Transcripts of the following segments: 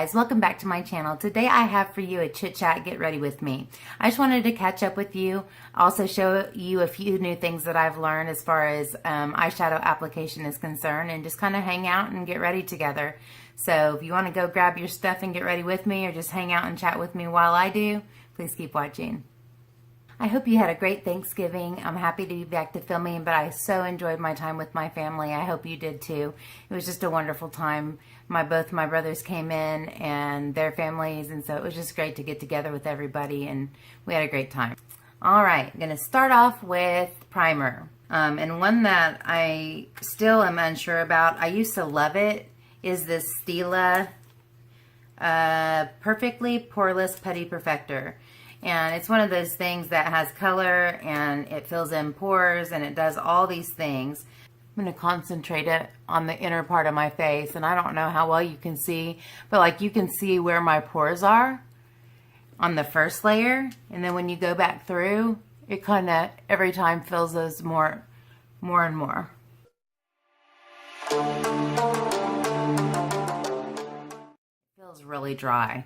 guys, welcome back to my channel. Today I have for you a chit chat, get ready with me. I just wanted to catch up with you, also show you a few new things that I've learned as far as eyeshadow application is concerned, and just kind of hang out and get ready together. So if you want to go grab your stuff and get ready with me, or just hang out and chat with me while I do, please keep watching. I hope you had a great Thanksgiving. I'm happy to be back to filming, but I so enjoyed my time with my family. I hope you did too. It was just a wonderful time. Both my brothers came in and their families, and so it was just great to get together with everybody, and we had a great time. All right, I'm going to start off with primer. And one that I still am unsure about, I used to love it, is this Stila Perfectly Poreless Putty Perfector. And it's one of those things that has color and it fills in pores and it does all these things. I'm going to concentrate it on the inner part of my face, and I don't know how well you can see, but like you can see where my pores are on the first layer, and then when you go back through, it kind of every time fills those more and more. It feels really dry.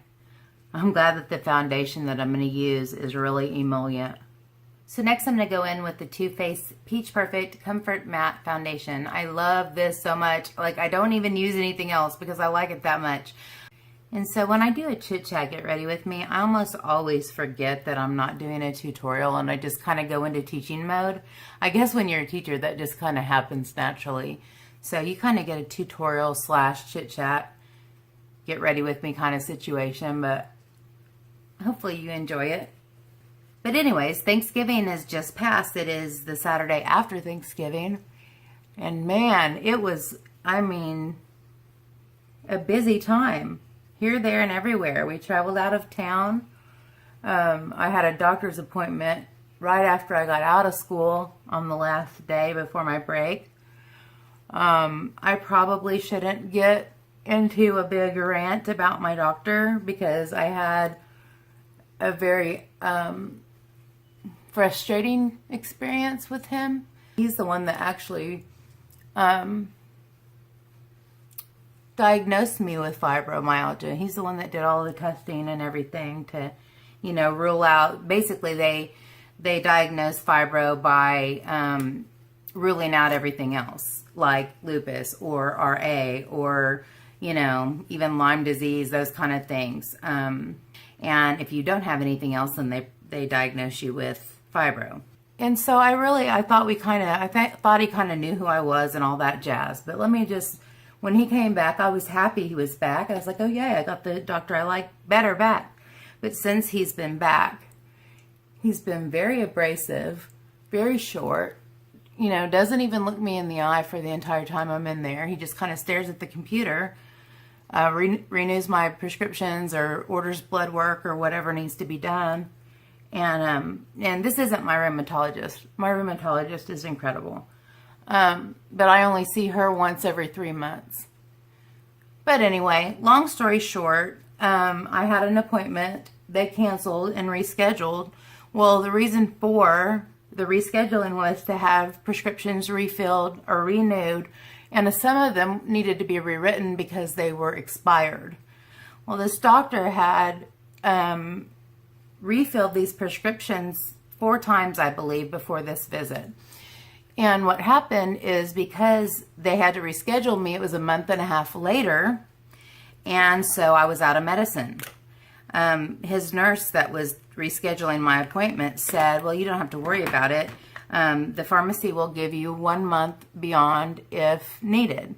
I'm glad that the foundation that I'm going to use is really emollient. So next I'm going to go in with the Too Faced Peach Perfect Comfort Matte Foundation. I love this so much. Like, I don't even use anything else because I like it that much. And so when I do a chit chat, get ready with me, I almost always forget that I'm not doing a tutorial, and I just kind of go into teaching mode. I guess when you're a teacher, that just kind of happens naturally. So you kind of get a tutorial / chit chat, get ready with me kind of situation, but hopefully you enjoy it. But anyways, Thanksgiving has just passed. It is the Saturday after Thanksgiving. And man, it was, I mean, a busy time. Here, there, and everywhere. We traveled out of town. I had a doctor's appointment right after I got out of school on the last day before my break. I probably shouldn't get into a big rant about my doctor because I had a very frustrating experience with him. He's the one that actually diagnosed me with fibromyalgia. He's the one that did all the testing and everything to, you know, rule out. Basically, they diagnosed fibro by ruling out everything else, like lupus or RA or, you know, even Lyme disease, those kind of things. And if you don't have anything else, then they diagnose you with fibro. And so I thought he kind of knew who I was and all that jazz. But let me just, when he came back, I was happy he was back. I was like, oh yeah, I got the doctor I like better back. But since he's been back, he's been very abrasive, very short, you know, doesn't even look me in the eye for the entire time I'm in there. He just kind of stares at the computer, renews my prescriptions or orders blood work or whatever needs to be done. And this isn't my rheumatologist. My rheumatologist is incredible. But I only see her once every 3 months. But anyway, long story short, I had an appointment. They canceled and rescheduled. Well, the reason for the rescheduling was to have prescriptions refilled or renewed, and some of them needed to be rewritten because they were expired. Well, this doctor had refilled these prescriptions 4 times, I believe, before this visit. And what happened is because they had to reschedule me, it was a month and a half later, and so I was out of medicine. His nurse that was rescheduling my appointment said, well, you don't have to worry about it. The pharmacy will give you 1 month beyond if needed,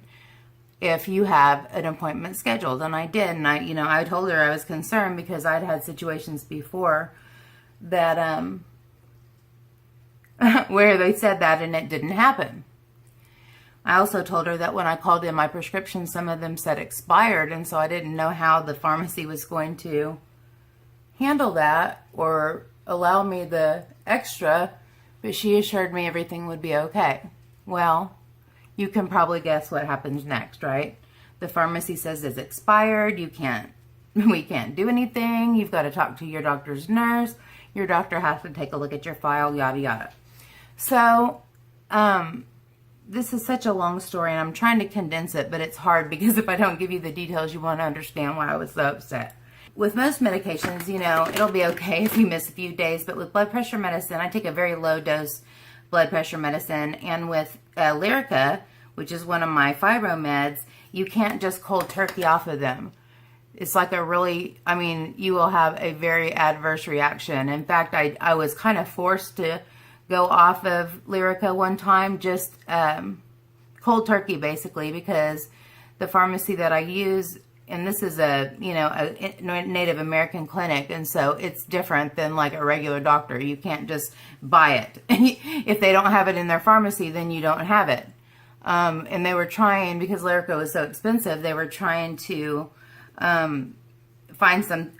if you have an appointment scheduled. And I did. And I told her I was concerned because I'd had situations before that, where they said that and it didn't happen. I also told her that when I called in my prescription, some of them said expired. And so I didn't know how the pharmacy was going to handle that or allow me the extra, but she assured me everything would be okay. Well, you can probably guess what happens next, right? The pharmacy says it's expired. We can't do anything. You've got to talk to your doctor's nurse. Your doctor has to take a look at your file, yada, yada. So, this is such a long story, and I'm trying to condense it, but it's hard because if I don't give you the details, you won't understand why I was so upset. With most medications, you know, it'll be okay if you miss a few days, but with blood pressure medicine, I take a very low dose blood pressure medicine, and with Lyrica, which is one of my fibro meds, you can't just cold turkey off of them. It's like a really, I mean, you will have a very adverse reaction. In fact, I was kind of forced to go off of Lyrica one time, just cold turkey basically, because the pharmacy that I use, and this is a, you know, a Native American clinic, and so it's different than like a regular doctor. You can't just buy it. If they don't have it in their pharmacy, then you don't have it. And they were trying, because Lyrica was so expensive, they were trying to find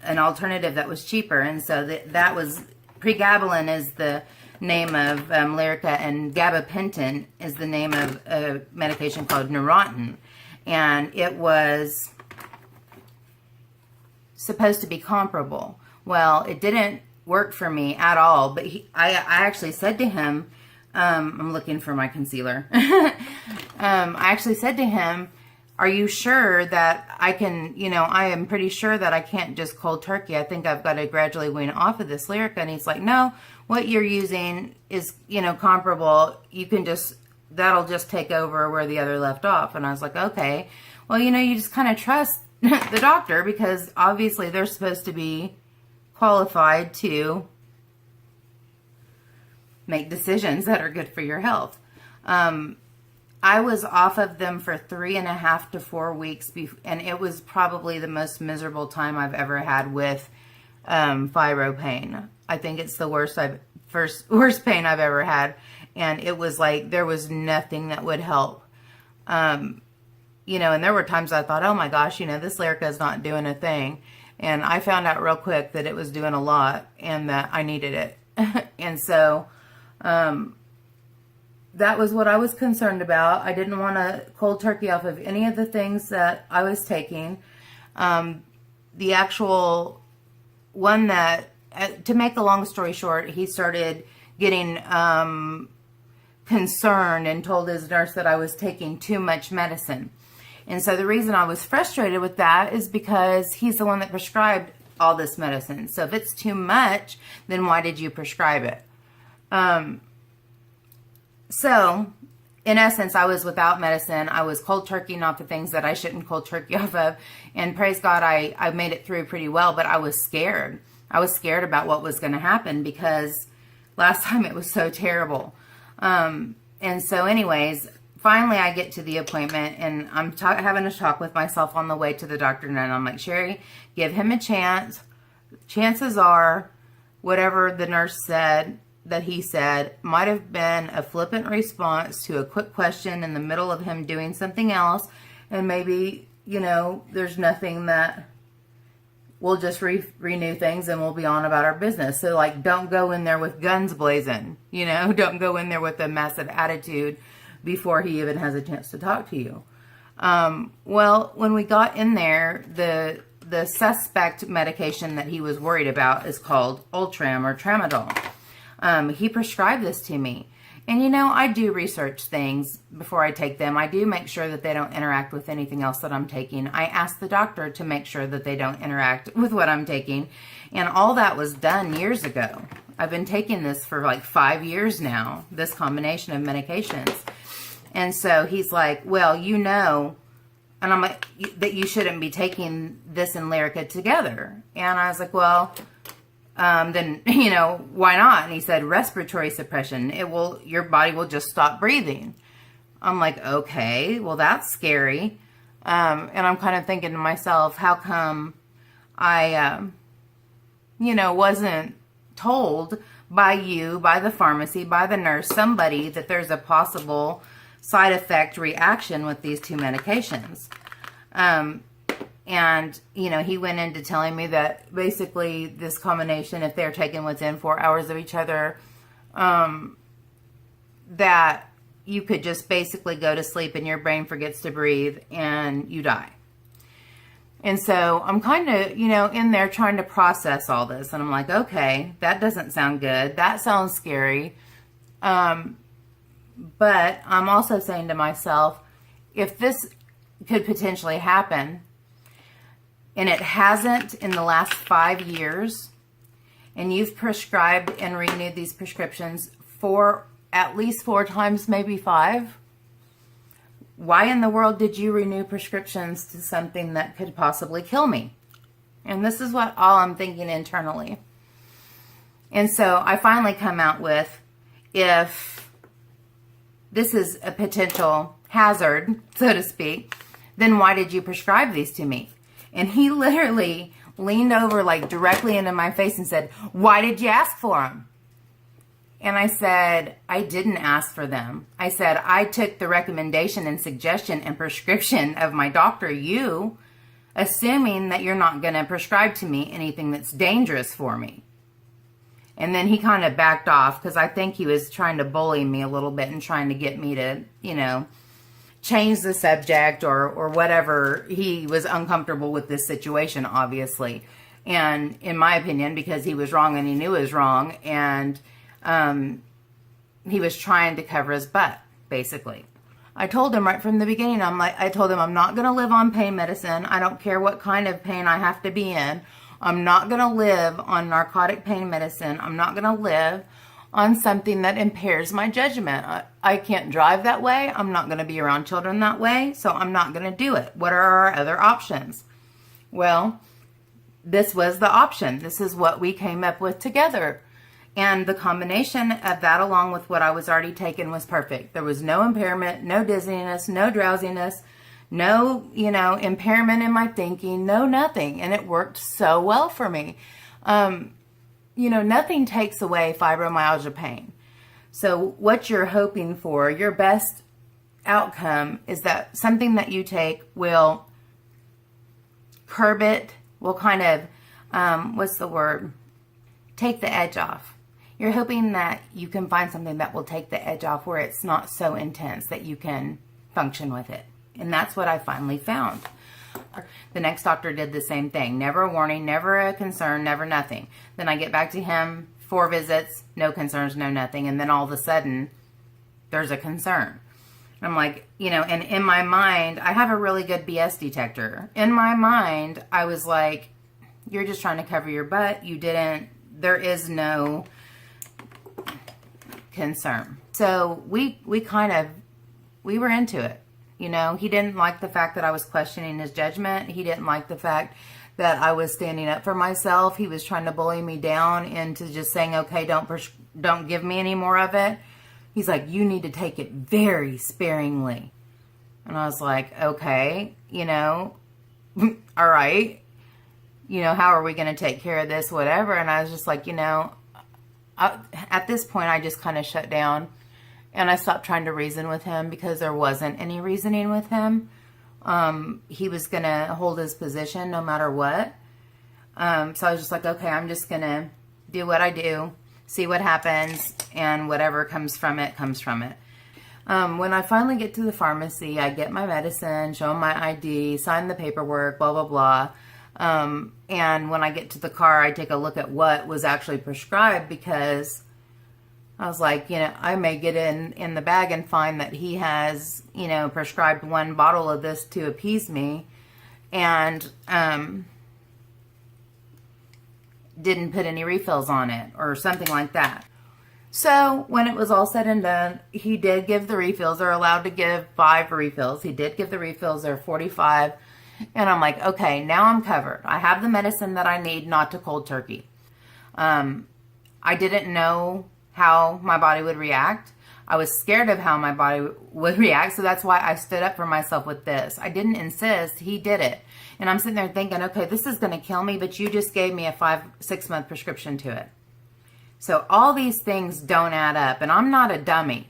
an alternative that was cheaper, and so that was pregabalin is the name of Lyrica, and gabapentin is the name of a medication called Neurontin, and it was supposed to be comparable. Well, it didn't work for me at all, but I actually said to him, I'm looking for my concealer. I actually said to him, are you sure that I can, you know, I am pretty sure that I can't just cold turkey. I think I've got to gradually wean off of this Lyrica. And he's like, no, what you're using is, you know, comparable. You can just, that'll just take over where the other left off. And I was like, okay. Well, you know, you just kind of trust the doctor, because obviously they're supposed to be qualified to make decisions that are good for your health. I was off of them for 3.5 to 4 weeks, and it was probably the most miserable time I've ever had with fibro pain. I think it's the worst pain I've ever had, and it was like there was nothing that would help. You know, and there were times I thought, oh my gosh, you know, this Lyrica is not doing a thing, and I found out real quick that it was doing a lot and that I needed it. And so that was what I was concerned about. I didn't want to cold turkey off of any of the things that I was taking. The actual one that, to make a long story short, he started getting concerned and told his nurse that I was taking too much medicine. And so the reason I was frustrated with that is because he's the one that prescribed all this medicine. So if it's too much, then why did you prescribe it? So, in essence, I was without medicine. I was cold turkeying off the things that I shouldn't cold turkey off of. And praise God, I made it through pretty well, but I was scared. I was scared about what was going to happen because last time it was so terrible. And so anyways, finally I get to the appointment, and I'm having a talk with myself on the way to the doctor, and I'm like, Sherri, give him a chance. Chances are, whatever the nurse said, that he said might have been a flippant response to a quick question in the middle of him doing something else, and maybe, you know, there's nothing, that we'll just renew things and we'll be on about our business. So like, don't go in there with guns blazing, you know, don't go in there with a massive attitude before he even has a chance to talk to you. Well, when we got in there, the suspect medication that he was worried about is called Ultram or Tramadol. He prescribed this to me. And you know, I do research things before I take them. I do make sure that they don't interact with anything else that I'm taking. I ask the doctor to make sure that they don't interact with what I'm taking. And all that was done years ago. I've been taking this for like 5 years now, this combination of medications. And so he's like, well, you know, and I'm like, that you shouldn't be taking this and Lyrica together. And I was like, well, then, you know, why not? And he said, respiratory suppression. Your body will just stop breathing. I'm like, okay, well, that's scary. And I'm kind of thinking to myself, how come I, you know, wasn't told by you, by the pharmacy, by the nurse, somebody, that there's a possible side effect reaction with these two medications. And, you know, he went into telling me that basically this combination, if they're taken within 4 hours of each other, that you could just basically go to sleep and your brain forgets to breathe and you die. And so I'm kind of, you know, in there trying to process all this. And I'm like, okay, that doesn't sound good. That sounds scary. But I'm also saying to myself, if this could potentially happen, and it hasn't in the last 5 years, and you've prescribed and renewed these prescriptions for at least 4 times, maybe 5, why in the world did you renew prescriptions to something that could possibly kill me? And this is what all I'm thinking internally. And so I finally come out with, if this is a potential hazard, so to speak, then why did you prescribe these to me? And he literally leaned over like directly into my face and said, why did you ask for them? And I said, I didn't ask for them. I said, I took the recommendation and suggestion and prescription of my doctor, you, assuming that you're not going to prescribe to me anything that's dangerous for me. And then he kind of backed off because I think he was trying to bully me a little bit and trying to get me to, you know, change the subject or whatever. He was uncomfortable with this situation, obviously. And in my opinion, because he was wrong and he knew he was wrong, and he was trying to cover his butt, basically. I told him right from the beginning, I told him I'm not going to live on pain medicine. I don't care what kind of pain I have to be in. I'm not going to live on narcotic pain medicine. I'm not going to live on something that impairs my judgment. I can't drive that way. I'm not going to be around children that way, so I'm not going to do it. What are our other options? Well, this was the option. This is what we came up with together. And the combination of that along with what I was already taking was perfect. There was no impairment, no dizziness, no drowsiness, no, you know, impairment in my thinking, no nothing. And it worked so well for me. You know, nothing takes away fibromyalgia pain. So what you're hoping for, your best outcome, is that something that you take will curb it, will kind of, what's the word? Take the edge off. You're hoping that you can find something that will take the edge off where it's not so intense that you can function with it. And that's what I finally found. The next doctor did the same thing. Never a warning, never a concern, never nothing. Then I get back to him, 4 visits, no concerns, no nothing. And then all of a sudden, there's a concern. I'm like, you know, and in my mind, I have a really good BS detector. In my mind, I was like, you're just trying to cover your butt. You didn't, there is no concern. So we were into it. You know, he didn't like the fact that I was questioning his judgment. He didn't like the fact that I was standing up for myself. He was trying to bully me down into just saying, okay, don't give me any more of it. He's like, you need to take it very sparingly. And I was like, okay, you know, all right. You know, how are we going to take care of this, whatever? And I was just like, you know, at this point, I just kind of shut down. And I stopped trying to reason with him because there wasn't any reasoning with him. He was going to hold his position no matter what. So I was just like, okay, I'm just going to do what I do, see what happens, and whatever comes from it, comes from it. When I finally get to the pharmacy, I get my medicine, show him my ID, sign the paperwork, blah, blah, blah. And when I get to the car, I take a look at what was actually prescribed because I was like, you know, I may get in the bag and find that he has, you know, prescribed 1 bottle of this to appease me and didn't put any refills on it or something like that. So when it was all said and done, he did give the refills. They're allowed to give 5 refills. He did give the refills. They're 45. And I'm like, okay, now I'm covered. I have the medicine that I need, not to cold turkey. I didn't know how my body would react. I was scared of how my body would react, so that's why I stood up for myself with this. I didn't insist. He did it. And I'm sitting there thinking, okay, this is going to kill me, but you just gave me a 5-6 month prescription to it. So all these things don't add up, and I'm not a dummy.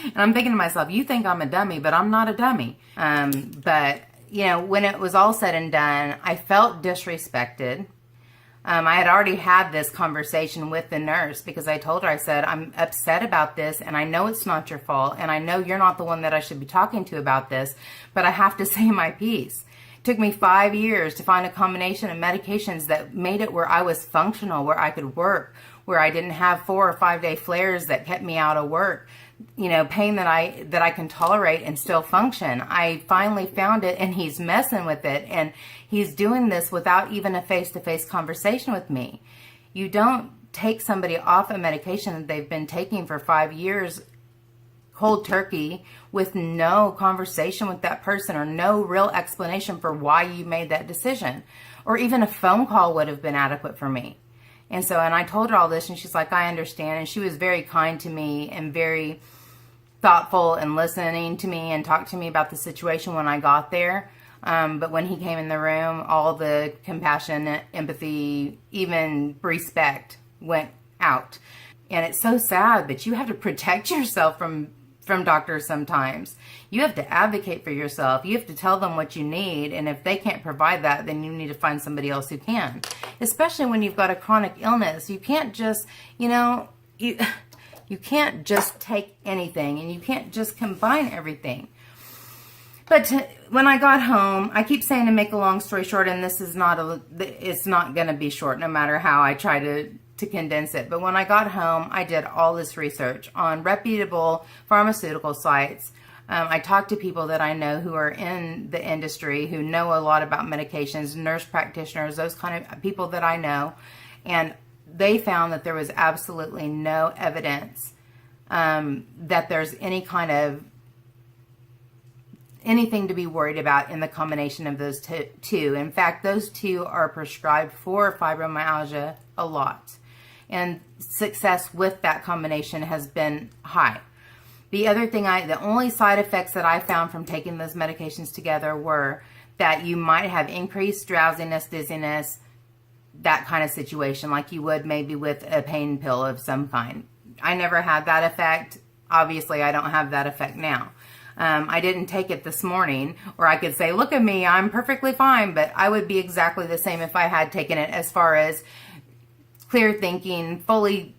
And I'm thinking to myself, you think I'm a dummy, but I'm not a dummy. But, you know, when it was all said and done, I felt disrespected. I had already had this conversation with the nurse because I told her, I said, I'm upset about this and I know it's not your fault and I know you're not the one that I should be talking to about this, but I have to say my piece. It took me 5 years to find a combination of medications that made it where I was functional, where I could work, where I didn't have 4 or 5 day flares that kept me out of work. You know, pain that I can tolerate and still function. I finally found it, and he's messing with it, and he's doing this without even a face-to-face conversation with me. You don't take somebody off a medication that they've been taking for 5 years cold turkey with no conversation with that person or no real explanation for why you made that decision. Or even a phone call would have been adequate for me. And I told her all this, and she's like, I understand. And she was very kind to me and very thoughtful and listening to me and talked to me about the situation when I got there. But when he came in the room, all the compassion, empathy, even respect went out. And it's so sad, but you have to protect yourself from doctors sometimes. You have to advocate for yourself. You have to tell them what you need. And if they can't provide that, then you need to find somebody else who can. Especially when you've got a chronic illness. You can't just, you can't just take anything, and you can't just combine everything. But when I got home, I keep saying to make a long story short, and this is it's not going to be short no matter how I try to condense it. But when I got home, I did all this research on reputable pharmaceutical sites. I talked to people that I know who are in the industry, who know a lot about medications, nurse practitioners, those kind of people that I know. And they found that there was absolutely no evidence that there's anything to be worried about in the combination of those two. In fact, those two are prescribed for fibromyalgia a lot. And success with that combination has been high. The other thing, the only side effects that I found from taking those medications together were that you might have increased drowsiness, dizziness, that kind of situation, like you would maybe with a pain pill of some kind. I never had that effect. Obviously, I don't have that effect now. I didn't take it this morning, or I could say, look at me, I'm perfectly fine, but I would be exactly the same if I had taken it, as far as clear thinking, fully,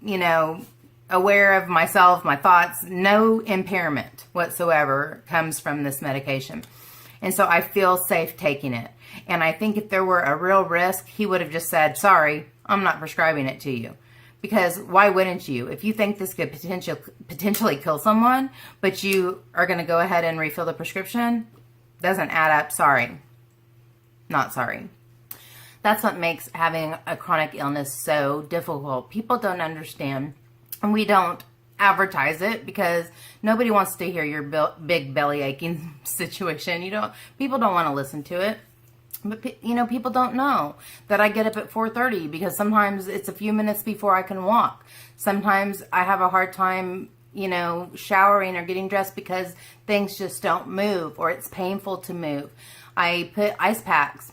aware of myself, my thoughts, no impairment whatsoever comes from this medication. And so I feel safe taking it. And I think if there were a real risk, he would have just said, sorry, I'm not prescribing it to you. Because why wouldn't you? If you think this could potentially kill someone, but you are going to go ahead and refill the prescription, doesn't add up. Sorry. Not sorry. That's what makes having a chronic illness so difficult. People don't understand, and we don't advertise it because nobody wants to hear your big belly aching situation. People don't want to listen to it. But, people don't know that I get up at 4:30 because sometimes it's a few minutes before I can walk. Sometimes I have a hard time, showering or getting dressed because things just don't move, or it's painful to move. I put ice packs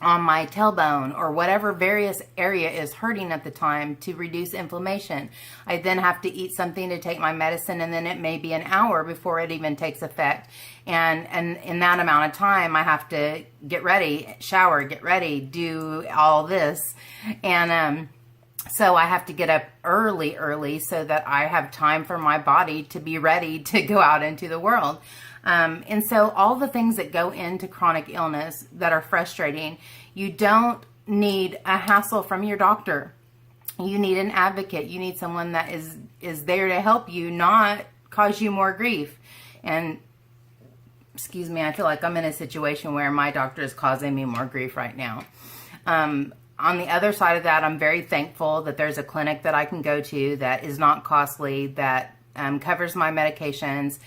on my tailbone or whatever various area is hurting at the time to reduce inflammation. I then have to eat something to take my medicine, and then it may be an hour before it even takes effect. And in that amount of time, I have to get ready, shower, get ready, do all this. And so I have to get up early so that I have time for my body to be ready to go out into the world. And so all the things that go into chronic illness that are frustrating, you don't need a hassle from your doctor. You need an advocate. You need someone that is there to help you, not cause you more grief. And excuse me, I feel like I'm in a situation where my doctor is causing me more grief right now. On the other side of that, I'm very thankful that there's a clinic that I can go to that is not costly, that covers my medications.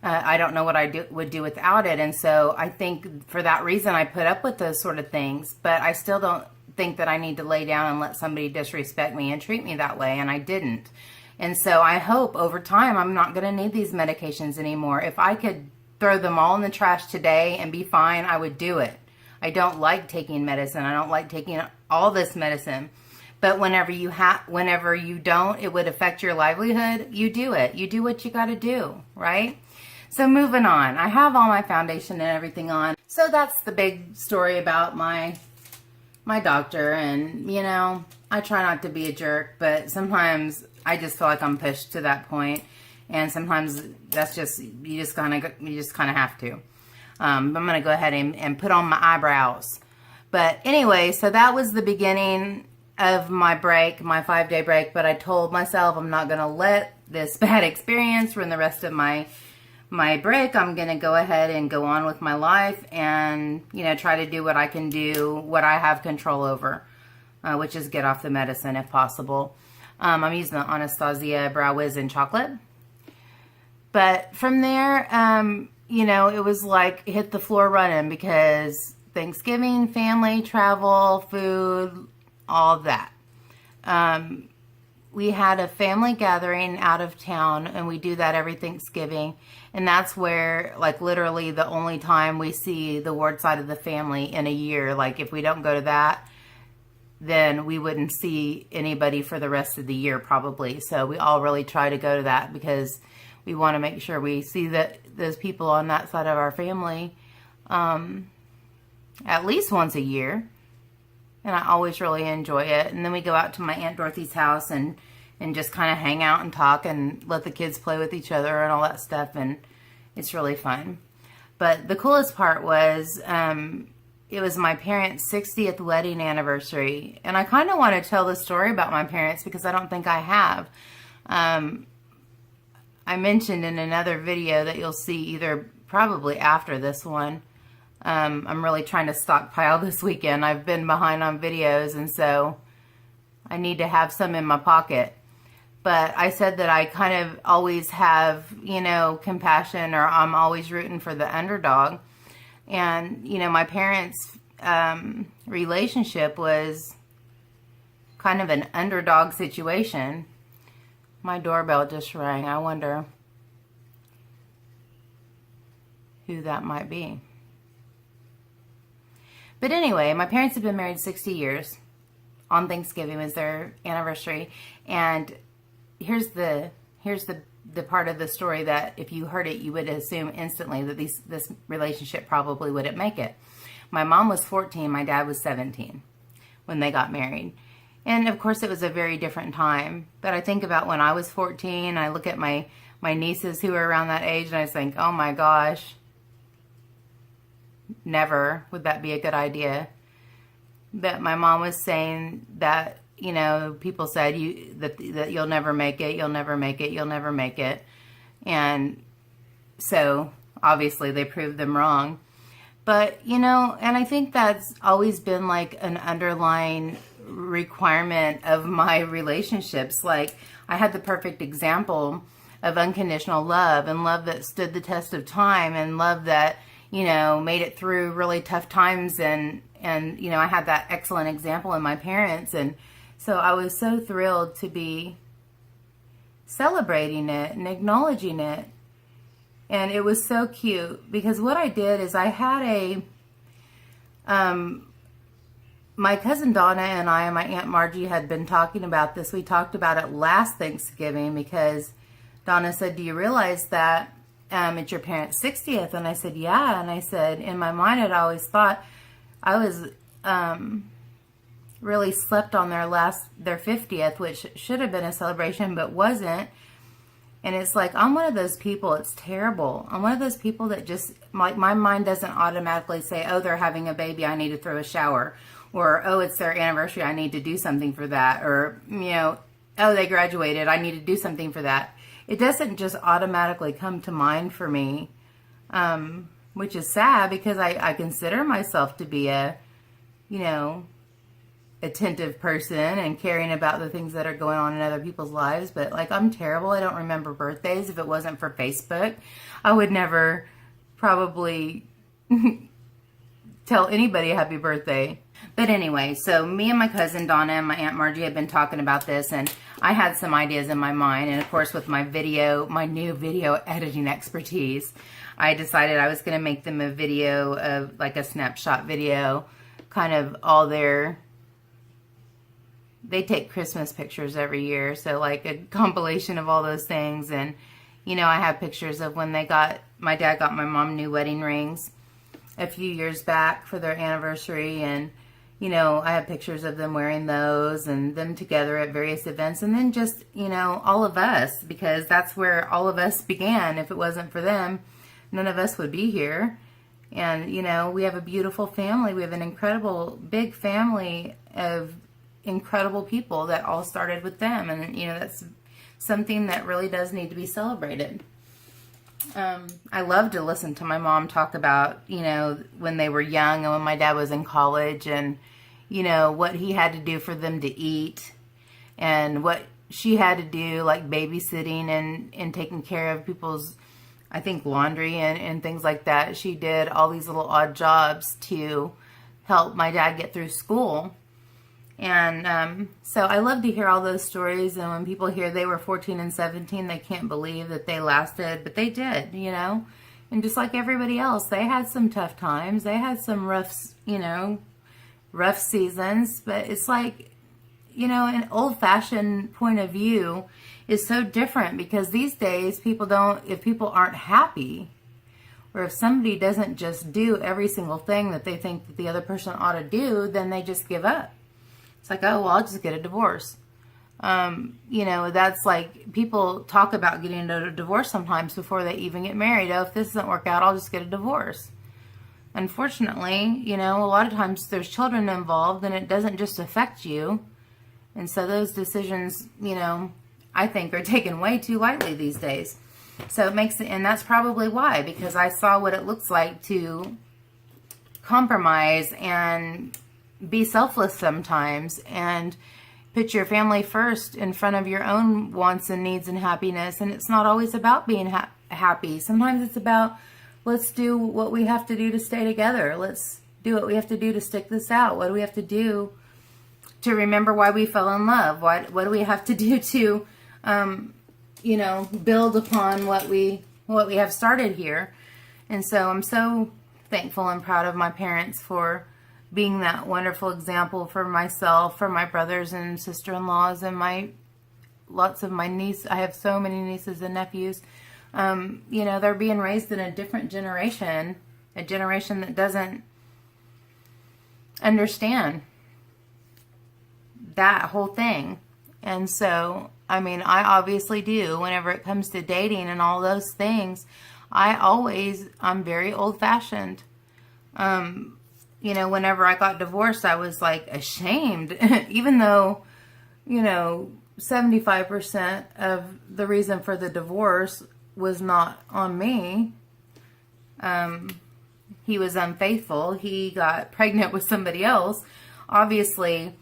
I don't know what I would do without it. And so I think for that reason, I put up with those sort of things. But I still don't think that I need to lay down and let somebody disrespect me and treat me that way. And I didn't. And so I hope over time I'm not going to need these medications anymore. If I could throw them all in the trash today and be fine, I would do it. I don't like taking medicine. I don't like taking all this medicine. But whenever you don't, it would affect your livelihood. You do it. You do what you got to do, right? So moving on, I have all my foundation and everything on. So that's the big story about my doctor. And, I try not to be a jerk, but sometimes I just feel like I'm pushed to that point. And sometimes that's just, you just kind of have to. I'm going to go ahead and put on my eyebrows. But anyway, so that was the beginning of my break, my 5-day break. But I told myself I'm not going to let this bad experience ruin the rest of my break. I'm going to go ahead and go on with my life and, you know, try to do what I can do, what I have control over, which is get off the medicine if possible. I'm using the Anastasia Brow Wiz in chocolate. But from there, you know, it was like hit the floor running because Thanksgiving, family, travel, food, all that. We had a family gathering out of town, and we do that every Thanksgiving. And that's where, like, literally the only time we see the Ward side of the family in a year. Like, if we don't go to that, then we wouldn't see anybody for the rest of the year probably. So we all really try to go to that because we want to make sure we see those people on that side of our family at least once a year. And I always really enjoy it. And then we go out to my Aunt Dorothy's house and just kind of hang out and talk and let the kids play with each other and all that stuff. And it's really fun. But the coolest part was it was my parents' 60th wedding anniversary. And I kind of want to tell the story about my parents because I don't think I have. I mentioned in another video that you'll see either probably after this one. I'm really trying to stockpile this weekend. I've been behind on videos, and so I need to have some in my pocket. But I said that I kind of always have, you know, compassion, or I'm always rooting for the underdog. And, you know, my parents' relationship was kind of an underdog situation. My doorbell just rang. I wonder who that might be. But anyway, my parents have been married 60 years. On Thanksgiving was their anniversary. And here's the part of the story that if you heard it, you would assume instantly that this relationship probably wouldn't make it. My mom was 14, my dad was 17 when they got married. And of course it was a very different time. But I think about when I was 14, I look at my nieces who are around that age, and I think, oh my gosh, never would that be a good idea. But my mom was saying that, you know, people said that you'll never make it, you'll never make it, you'll never make it. And so obviously they proved them wrong. But, you know, and I think that's always been like an underlying requirement of my relationships. Like, I had the perfect example of unconditional love, and love that stood the test of time, and love that, you know, made it through really tough times. And you know, I had that excellent example in my parents. And so I was so thrilled to be celebrating it and acknowledging it. And it was so cute because what I did is I had my cousin Donna and I and my Aunt Margie had been talking about this. We talked about it last Thanksgiving because Donna said, do you realize that it's your parents' 60th? And I said, yeah. And I said, in my mind, I'd always thought I was really slept on their 50th, which should have been a celebration, but wasn't. And it's like, I'm one of those people, it's terrible. I'm one of those people that just, like, my mind doesn't automatically say, oh, they're having a baby, I need to throw a shower. Or, oh, it's their anniversary, I need to do something for that. Or, you know, oh, they graduated, I need to do something for that. It doesn't just automatically come to mind for me, which is sad because I consider myself to be a, you know, attentive person and caring about the things that are going on in other people's lives. But, like, I'm terrible. I don't remember birthdays. If it wasn't for Facebook, I would never probably tell anybody happy birthday. But anyway, so me and my cousin Donna and my Aunt Margie had been talking about this, and I had some ideas in my mind. And of course, with my new video editing expertise, I decided I was going to make them a video of, like, a snapshot video, kind of all their, they take Christmas pictures every year, so like a compilation of all those things. And, you know, I have pictures of when my dad got my mom new wedding rings a few years back for their anniversary. And, you know, I have pictures of them wearing those and them together at various events. And then just, you know, all of us, because that's where all of us began. If it wasn't for them, none of us would be here. And, you know, we have a beautiful family. We have an incredible, big family of incredible people that all started with them. And, you know, that's something that really does need to be celebrated. I love to listen to my mom talk about, you know, when they were young and when my dad was in college and, you know, what he had to do for them to eat and what she had to do, like babysitting and taking care of people's, I think, laundry and things like that. She did all these little odd jobs to help my dad get through school. And so I love to hear all those stories. And when people hear they were 14 and 17, they can't believe that they lasted. But they did, you know. And just like everybody else, they had some tough times. They had some rough, you know, rough seasons. But it's like, you know, an old-fashioned point of view is so different because these days people don't, if people aren't happy or if somebody doesn't just do every single thing that they think that the other person ought to do, then they just give up. It's like, oh, well, I'll just get a divorce. You know, that's like people talk about getting a divorce sometimes before they even get married. Oh, if this doesn't work out, I'll just get a divorce. Unfortunately, you know, a lot of times there's children involved and it doesn't just affect you. And so those decisions, you know, I think are taken way too lightly these days. So it makes it, and that's probably why, because I saw what it looks like to compromise and be selfless sometimes and put your family first in front of your own wants and needs and happiness. And it's not always about being happy. Sometimes it's about, let's do what we have to do to stay together. Let's do what we have to do to stick this out. What do we have to do to remember why we fell in love? What do we have to do to, you know, build upon what we have started here? And so I'm so thankful and proud of my parents for being that wonderful example for myself, for my brothers and sister-in-laws, and lots of my nieces. I have so many nieces and nephews. You know, they're being raised in a different generation, a generation that doesn't understand that whole thing. And so, I mean, I obviously do. Whenever it comes to dating and all those things, I'm very old-fashioned. You know, whenever I got divorced, I was like ashamed, even though, you know, 75% of the reason for the divorce was not on me. He was unfaithful. He got pregnant with somebody else. Obviously,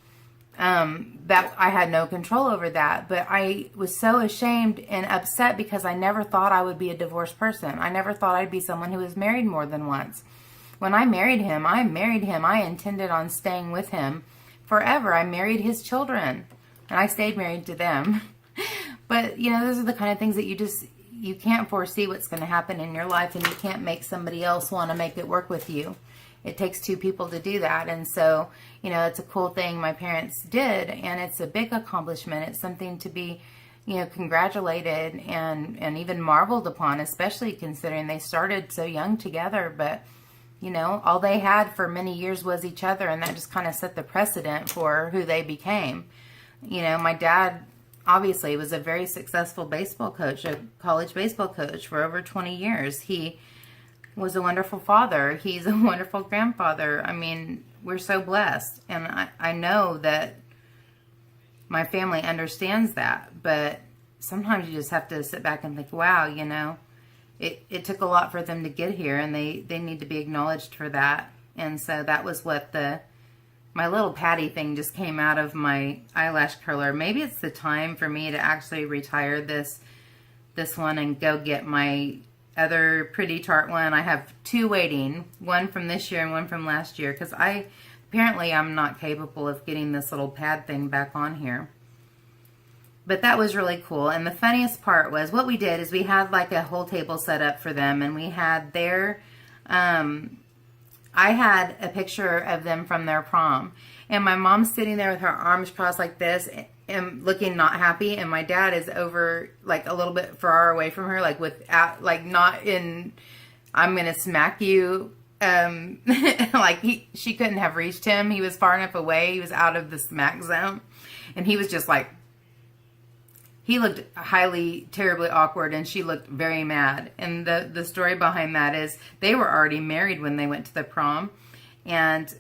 that I had no control over that, but I was so ashamed and upset because I never thought I would be a divorced person. I never thought I'd be someone who was married more than once. When I married him, I intended on staying with him forever. I married his children, and I stayed married to them. But, you know, those are the kind of things that you can't foresee what's going to happen in your life, and you can't make somebody else want to make it work with you. It takes two people to do that. And so, you know, it's a cool thing my parents did, and it's a big accomplishment. It's something to be, you know, congratulated and even marveled upon, especially considering they started so young together. But, you know, all they had for many years was each other, and that just kind of set the precedent for who they became. You know, my dad obviously was a very successful baseball coach, a college baseball coach for over 20 years. He was a wonderful father. He's a wonderful grandfather. I mean, we're so blessed. And I know that my family understands that, but sometimes you just have to sit back and think, wow, you know, it took a lot for them to get here, and they need to be acknowledged for that. And so that was what my little Patty thing just came out of my eyelash curler. Maybe it's the time for me to actually retire this one and go get my other Pretty Tart one. I have two waiting, one from this year and one from last year, because apparently I'm not capable of getting this little pad thing back on here. But that was really cool. And the funniest part was what we did is we had like a whole table set up for them, and we had I had a picture of them from their prom, and my mom's sitting there with her arms crossed like this and looking not happy, and my dad is over like a little bit far away from her, like without, like not in, I'm gonna smack you, like she couldn't have reached him. He was far enough away. He was out of the smack zone, and he was just like, he looked terribly awkward, and she looked very mad. And the story behind that is they were already married when they went to the prom. And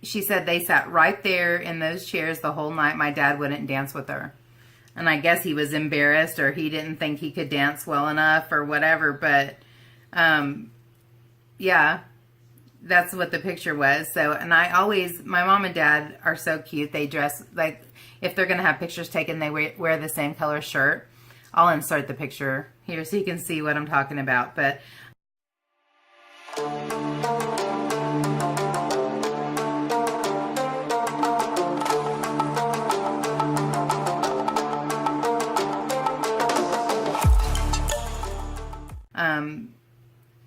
she said they sat right there in those chairs the whole night. My dad wouldn't dance with her. And I guess he was embarrassed, or he didn't think he could dance well enough or whatever. But, yeah, that's what the picture was. So, and my mom and dad are so cute. They dress, like, if they're going to have pictures taken, they wear the same color shirt. I'll insert the picture here so you can see what I'm talking about. But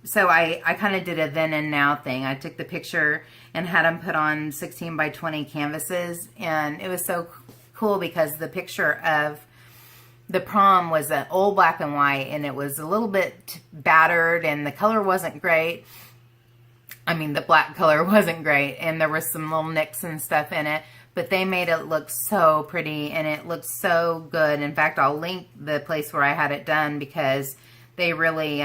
so I kind of did a then and now thing. I took the picture and had them put on 16 by 20 canvases, and it was so cool because the picture of the prom was an old black and white, and it was a little bit battered, and the color wasn't great. I mean, the black color wasn't great, and there was some little nicks and stuff in it, but they made it look so pretty, and it looked so good. In fact, I'll link the place where I had it done because they really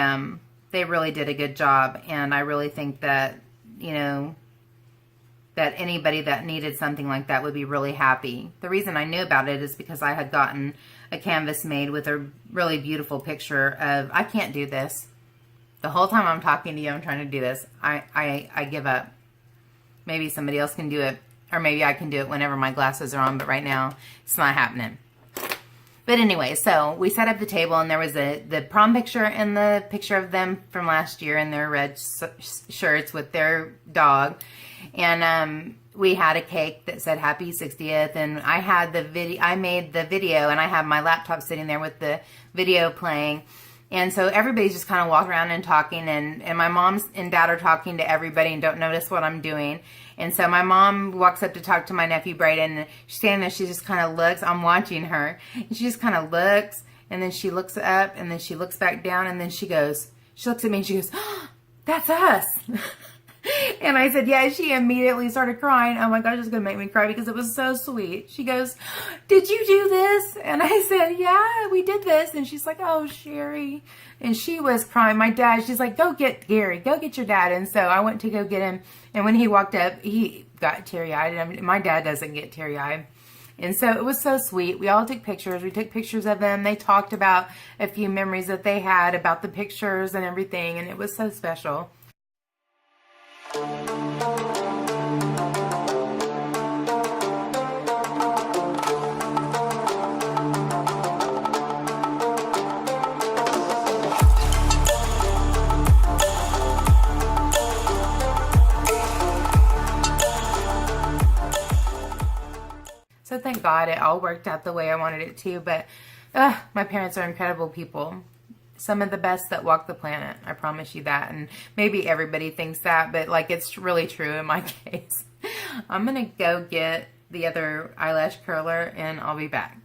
did a good job, and I really think that, you know, that anybody that needed something like that would be really happy. The reason I knew about it is because I had gotten a canvas made with a really beautiful picture of, I can't do this. The whole time I'm talking to you, I'm trying to do this. I give up. Maybe somebody else can do it, or maybe I can do it whenever my glasses are on, but right now it's not happening. But anyway, so we set up the table, and there was the prom picture and the picture of them from last year in their red shirts with their dog. And we had a cake that said happy 60th, and I had I made the video, and I have my laptop sitting there with the video playing. And so everybody's just kind of walking around and talking, and my mom and dad are talking to everybody and don't notice what I'm doing. And so my mom walks up to talk to my nephew Brayden, and she's standing there, she just kind of looks, I'm watching her, and she just kind of looks, and then she looks up, and then she looks back down, and then she looks at me and she goes, oh, that's us. And I said, yeah. She immediately started crying. Oh my gosh, it's going to make me cry because it was so sweet. She goes, did you do this? And I said, yeah, we did this. And she's like, oh, Sherri. And she was crying. My dad, she's like, go get Gary. Go get your dad. And so I went to go get him. And when he walked up, he got teary-eyed. I mean, my dad doesn't get teary-eyed. And so it was so sweet. We all took pictures. We took pictures of them. They talked about a few memories that they had about the pictures and everything. And it was so special. So thank God it all worked out the way I wanted it to, but my parents are incredible people. Some of the best that walk the planet. I promise you that. And maybe everybody thinks that, but like it's really true in my case. I'm going to go get the other eyelash curler and I'll be back.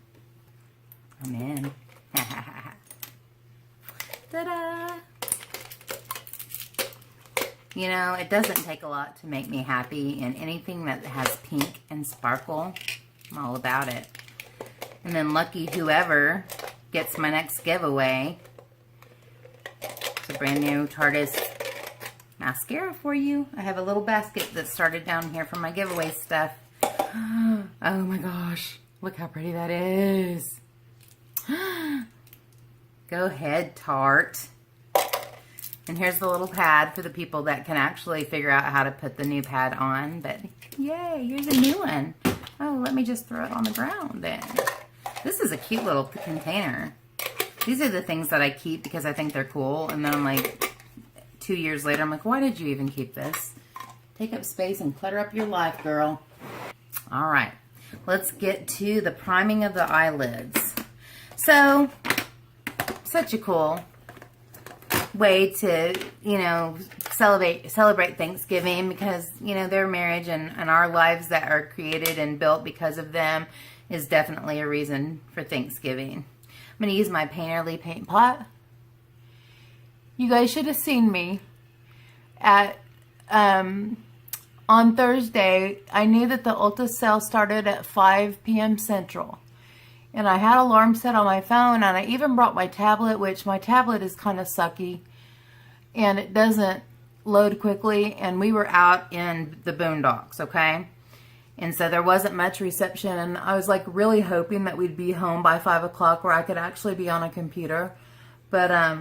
I'm in. Ta-da! You know, it doesn't take a lot to make me happy, and anything that has pink and sparkle, I'm all about it. And then lucky whoever gets my next giveaway. It's a brand new Tarte's mascara for you. I have a little basket that started down here from my giveaway stuff. Oh my gosh. Look how pretty that is. Go ahead, Tarte. And here's the little pad for the people that can actually figure out how to put the new pad on. But yay, here's a new one. Oh, let me just throw it on the ground then. This is a cute little container. These are the things that I keep because I think they're cool. And then I'm like, 2 years later, I'm like, why did you even keep this? Take up space and clutter up your life, girl. All right, let's get to the priming of the eyelids. So, such a cool way to, you know, celebrate Thanksgiving because, you know, their marriage and our lives that are created and built because of them is definitely a reason for Thanksgiving. I'm going to use my Painterly paint pot. You guys should have seen me at, on Thursday. I knew that the Ulta sale started at 5 p.m. Central. And I had alarm set on my phone, and I even brought my tablet, which my tablet is kind of sucky and it doesn't load quickly. And we were out in the boondocks, okay? And so there wasn't much reception, and I was like really hoping that we'd be home by 5 o'clock where I could actually be on a computer. But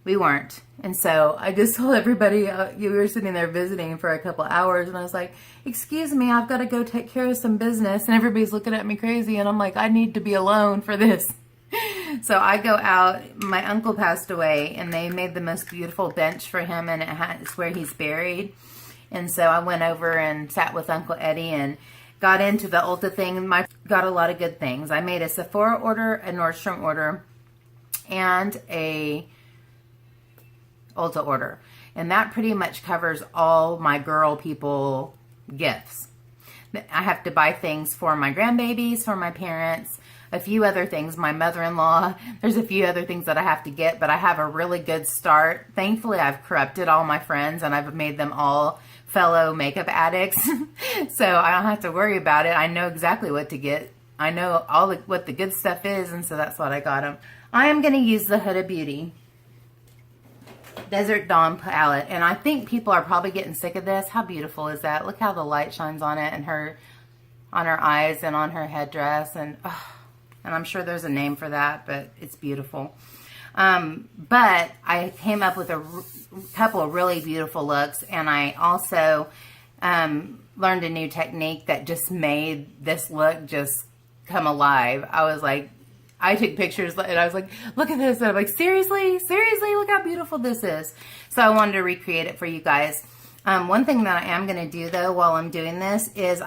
we weren't. And so I just told everybody, we were sitting there visiting for a couple hours, and I was like, excuse me, I've got to go take care of some business. And everybody's looking at me crazy, and I'm like, I need to be alone for this. So I go out. My uncle passed away, and they made the most beautiful bench for him, and it's where he's buried. And so I went over and sat with Uncle Eddie and got into the Ulta thing. Got a lot of good things. I made a Sephora order, a Nordstrom order, and a Ulta order. And that pretty much covers all my girl people gifts. I have to buy things for my grandbabies, for my parents, a few other things, my mother-in-law. There's a few other things that I have to get, but I have a really good start. Thankfully, I've corrupted all my friends, and I've made them all fellow makeup addicts. So I don't have to worry about it. I know exactly what to get. I know what the good stuff is, and so that's what I got them. I am going to use the Huda Beauty Desert Dawn palette, and I think people are probably getting sick of this. How beautiful is that? Look how the light shines on it, and on her eyes and on her headdress, and I'm sure there's a name for that, but it's beautiful. But I came up with a couple of really beautiful looks, and I also learned a new technique that just made this look just come alive. I took pictures, and I was like, look at this. And I'm like, seriously, look how beautiful this is. So I wanted to recreate it for you guys. One thing that I am going to do, though, while I'm doing this is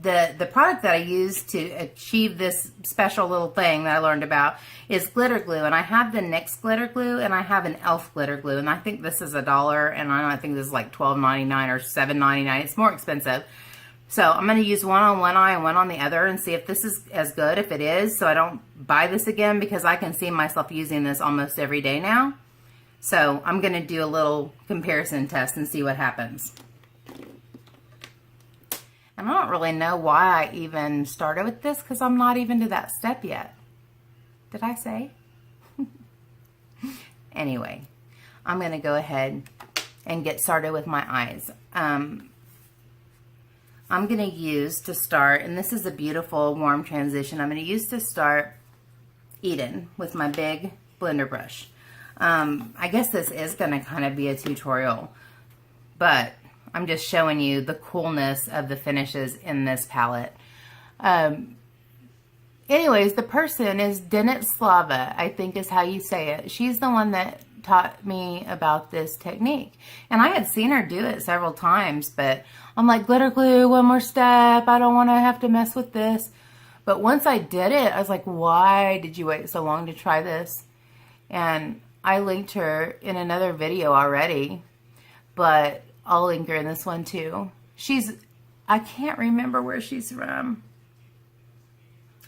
the product that I use to achieve this special little thing that I learned about is glitter glue. And I have the NYX glitter glue, and I have an e.l.f. glitter glue. And I think this is $1, and I think this is like $12.99 or $7.99. It's more expensive. So I'm going to use one on one eye and one on the other and see if this is as good, if it is, so I don't buy this again, because I can see myself using this almost every day now. So I'm going to do a little comparison test and see what happens. And I don't really know why I even started with this, because I'm not even to that step yet. Did I say? Anyway, I'm going to go ahead and get started with my eyes. I'm going to use to start, and this is a beautiful warm transition, I'm going to use to start Eden with my big blender brush. I guess this is going to kind of be a tutorial, but I'm just showing you the coolness of the finishes in this palette. Anyways, the person is Denislava, I think is how you say it. She's the one that taught me about this technique. And I had seen her do it several times, but I'm like, glitter glue, one more step. I don't want to have to mess with this. But once I did it, I was like, why did you wait so long to try this? And I linked her in another video already, but I'll link her in this one too. I can't remember where she's from.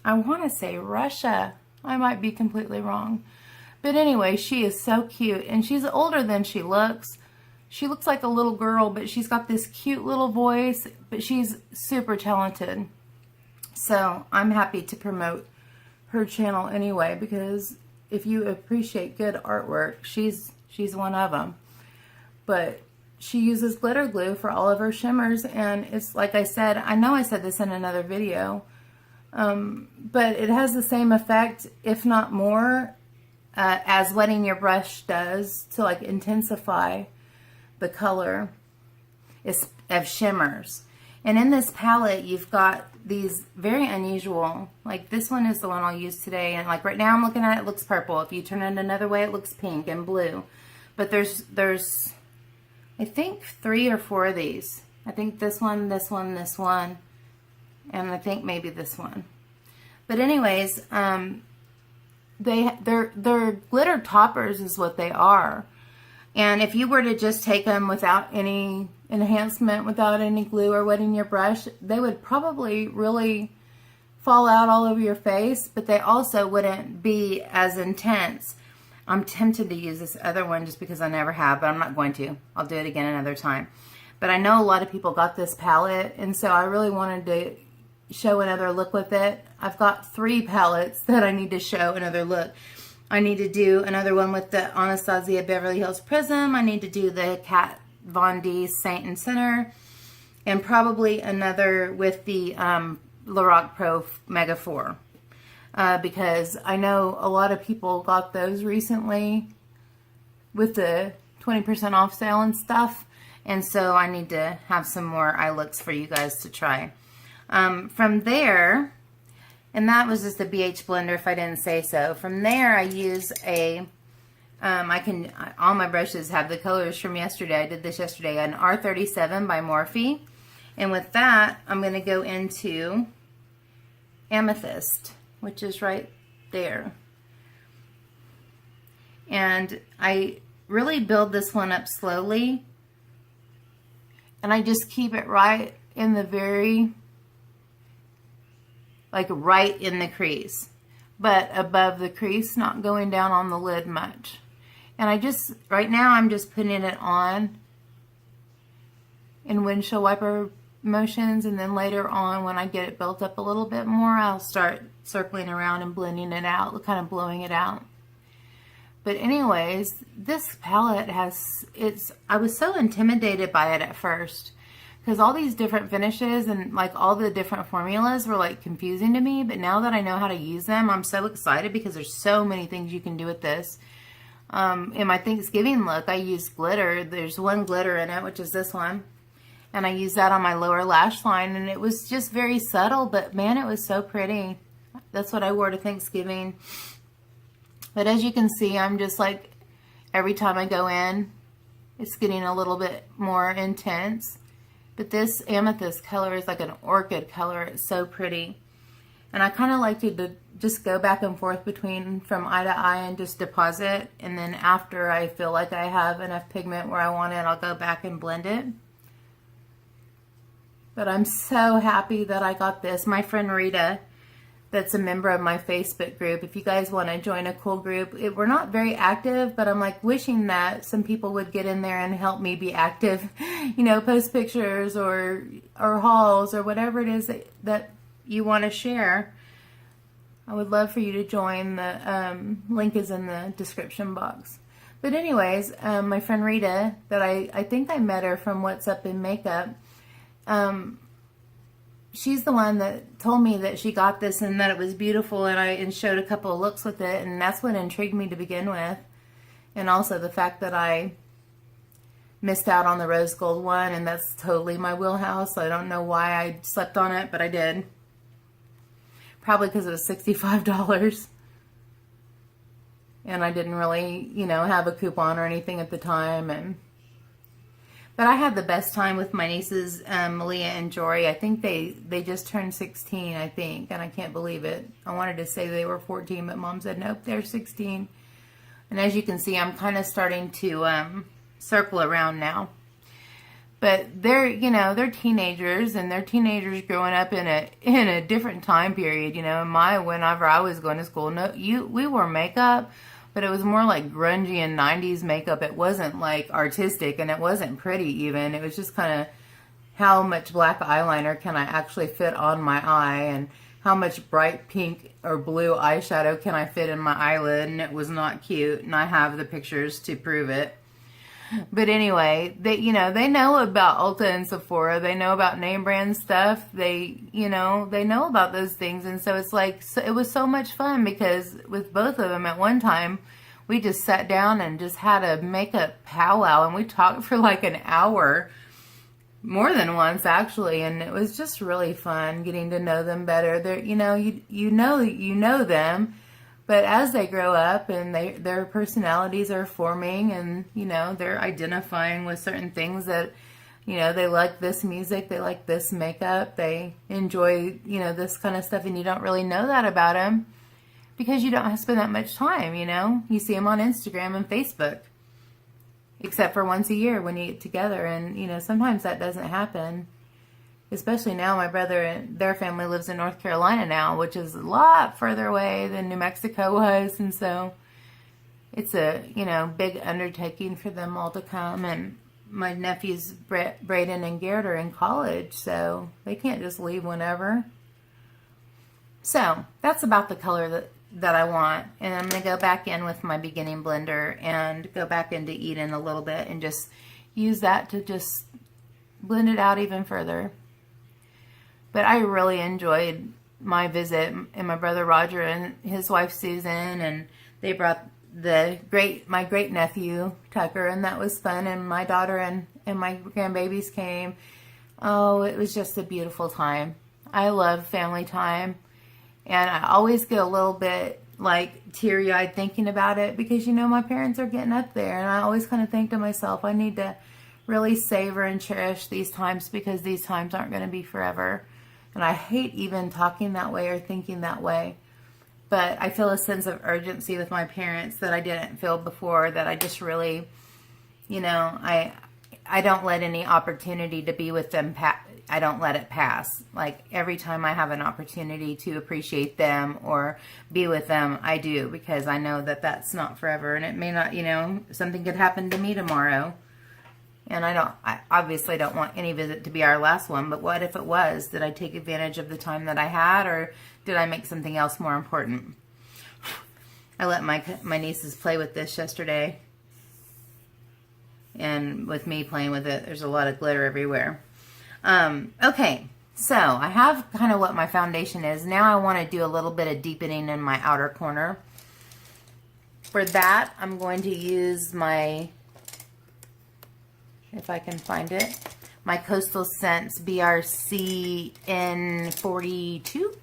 I want to say Russia. I might be completely wrong. But anyway, she is so cute, and she's older than she looks. She looks like a little girl, but she's got this cute little voice, but she's super talented. So I'm happy to promote her channel anyway, because if you appreciate good artwork, she's one of them. But she uses glitter glue for all of her shimmers, and it's like I said, I know I said this in another video, but it has the same effect, if not more, as wetting your brush does to like intensify the color of shimmers. And in this palette, you've got these very unusual, like this one is the one I'll use today, and like right now I'm looking at it, it looks purple. If you turn it another way, it looks pink and blue. But there's I think 3 or 4 of these. I think this one, this one, this one, and I think maybe this one. But anyways, they're glitter toppers is what they are. And if you were to just take them without any enhancement, without any glue or wetting your brush, they would probably really fall out all over your face, but they also wouldn't be as intense. I'm tempted to use this other one just because I never have, but I'm not going to. I'll do it again another time. But I know a lot of people got this palette, and so I really wanted to show another look with it. I've got 3 palettes that I need to show another look. I need to do another one with the Anastasia Beverly Hills Prism. I need to do the Kat Von D Saint and Sinner. And probably another with the Lorac Pro Mega 4. Because I know a lot of people got those recently with the 20% off sale and stuff. And so I need to have some more eye looks for you guys to try. From there, and that was just a BH blender if I didn't say so. From there I use a, all my brushes have the colors from yesterday. I did this yesterday, an R37 by Morphe. And with that, I'm going to go into Amethyst, which is right there. And I really build this one up slowly. And I just keep it right in the very, like right in the crease. But above the crease, not going down on the lid much. And I just, right now I'm just putting it on in windshield wiper motions, and then later on when I get it built up a little bit more, I'll start circling around and blending it out, kind of blowing it out. But anyways, this palette has, I was so intimidated by it at first because all these different finishes and like all the different formulas were like confusing to me, but now that I know how to use them, I'm so excited because there's so many things you can do with this. In my Thanksgiving look, I used glitter. There's one glitter in it, which is this one. And I used that on my lower lash line, and it was just very subtle, but man, it was so pretty. That's what I wore to Thanksgiving. But as you can see, I'm just like, every time I go in, it's getting a little bit more intense. But this amethyst color is like an orchid color. It's so pretty. And I kind of like to just go back and forth between from eye to eye and just deposit. And then after I feel like I have enough pigment where I want it, I'll go back and blend it. But I'm so happy that I got this. My friend Rita, that's a member of my Facebook group, if you guys want to join a cool group, we're not very active, but I'm like wishing that some people would get in there and help me be active, you know, post pictures or hauls or whatever it is that you want to share. I would love for you to join. The link is in the description box. But anyways, my friend Rita, that I think I met her from What's Up in Makeup, she's the one that told me that she got this and that it was beautiful, and showed a couple of looks with it, and that's what intrigued me to begin with. And also the fact that I missed out on the rose gold one, and that's totally my wheelhouse. I don't know why I slept on it, but I did. Probably because it was $65. And I didn't really, you know, have a coupon or anything at the time. But I had the best time with my nieces, Malia and Jory. I think they just turned 16, I think, and I can't believe it. I wanted to say they were 14, but Mom said, nope, they're 16. And as you can see, I'm kind of starting to circle around now. But they're, you know, they're teenagers, and they're teenagers growing up in a different time period. You know, whenever I was going to school, we wore makeup, but it was more like grungy and 90s makeup. It wasn't like artistic, and it wasn't pretty even. It was just kind of how much black eyeliner can I actually fit on my eye, and how much bright pink or blue eyeshadow can I fit in my eyelid, and it was not cute, and I have the pictures to prove it. But anyway, they know about Ulta and Sephora. They know about name brand stuff. They know about those things. And so it's like, it was so much fun because with both of them at one time, we just sat down and just had a makeup powwow, and we talked for like an hour, more than once actually. And it was just really fun getting to know them better. They're, you know them. But as they grow up and their personalities are forming, and, you know, they're identifying with certain things that, you know, they like this music, they like this makeup, they enjoy, you know, this kind of stuff, and you don't really know that about them because you don't spend that much time, you know. You see them on Instagram and Facebook, except for once a year when you get together, and, you know, sometimes that doesn't happen. Especially now, my brother and their family lives in North Carolina now, which is a lot further away than New Mexico was. And so it's a, you know, big undertaking for them all to come. And my nephews, Braden and Garrett, are in college, so they can't just leave whenever. So that's about the color that I want. And I'm going to go back in with my beginning blender and go back into Eden a little bit and just use that to just blend it out even further. But I really enjoyed my visit, and my brother Roger and his wife Susan, and they brought my great nephew Tucker, and that was fun, and my daughter and my grandbabies came. Oh, it was just a beautiful time. I love family time, and I always get a little bit like teary-eyed thinking about it, because you know my parents are getting up there, and I always kind of think to myself, I need to really savor and cherish these times, because these times aren't going to be forever. And I hate even talking that way or thinking that way. But I feel a sense of urgency with my parents that I didn't feel before, that I just really, you know, I don't let any opportunity to be with them, I don't let it pass. Like every time I have an opportunity to appreciate them or be with them, I do, because I know that that's not forever. And it may not, you know, something could happen to me tomorrow. And I obviously don't want any visit to be our last one, but what if it was? Did I take advantage of the time that I had, or did I make something else more important? I let my nieces play with this yesterday. And with me playing with it, there's a lot of glitter everywhere. Okay, so I have kind of what my foundation is. Now I want to do a little bit of deepening in my outer corner. For that, I'm going to use my, if I can find it, my Coastal Scents BRC N42.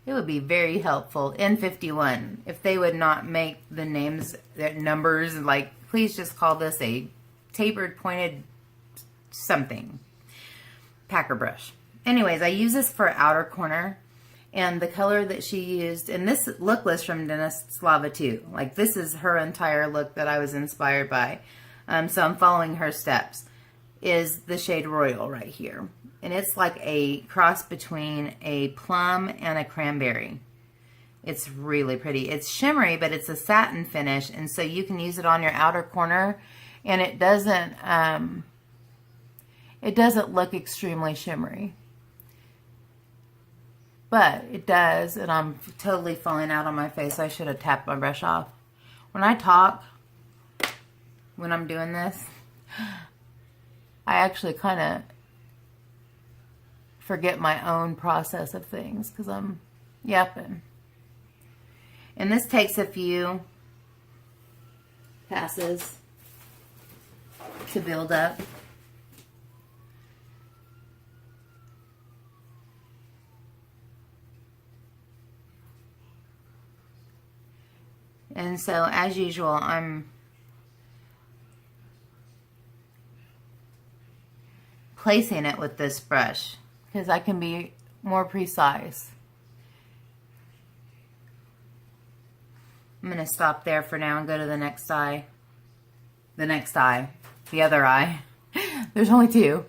It would be very helpful. N51. If they would not make the names, their numbers, like, please just call this a tapered, pointed something. Packer brush. Anyways, I use this for outer corner. And the color that she used, and this look was from Anastasia too. Like, this is her entire look that I was inspired by. So I'm following her steps, is the shade Royal right here. And it's like a cross between a plum and a cranberry. It's really pretty. It's shimmery, but it's a satin finish, and so you can use it on your outer corner, and it doesn't look extremely shimmery. But it does, and I'm totally falling out on my face. I should have tapped my brush off. When I talk, when I'm doing this, I actually kind of forget my own process of things because I'm yapping. And this takes a few passes to build up. And so, as usual, I'm placing it with this brush because I can be more precise. I'm going to stop there for now and go to the next eye. The next eye. The other eye. There's only two.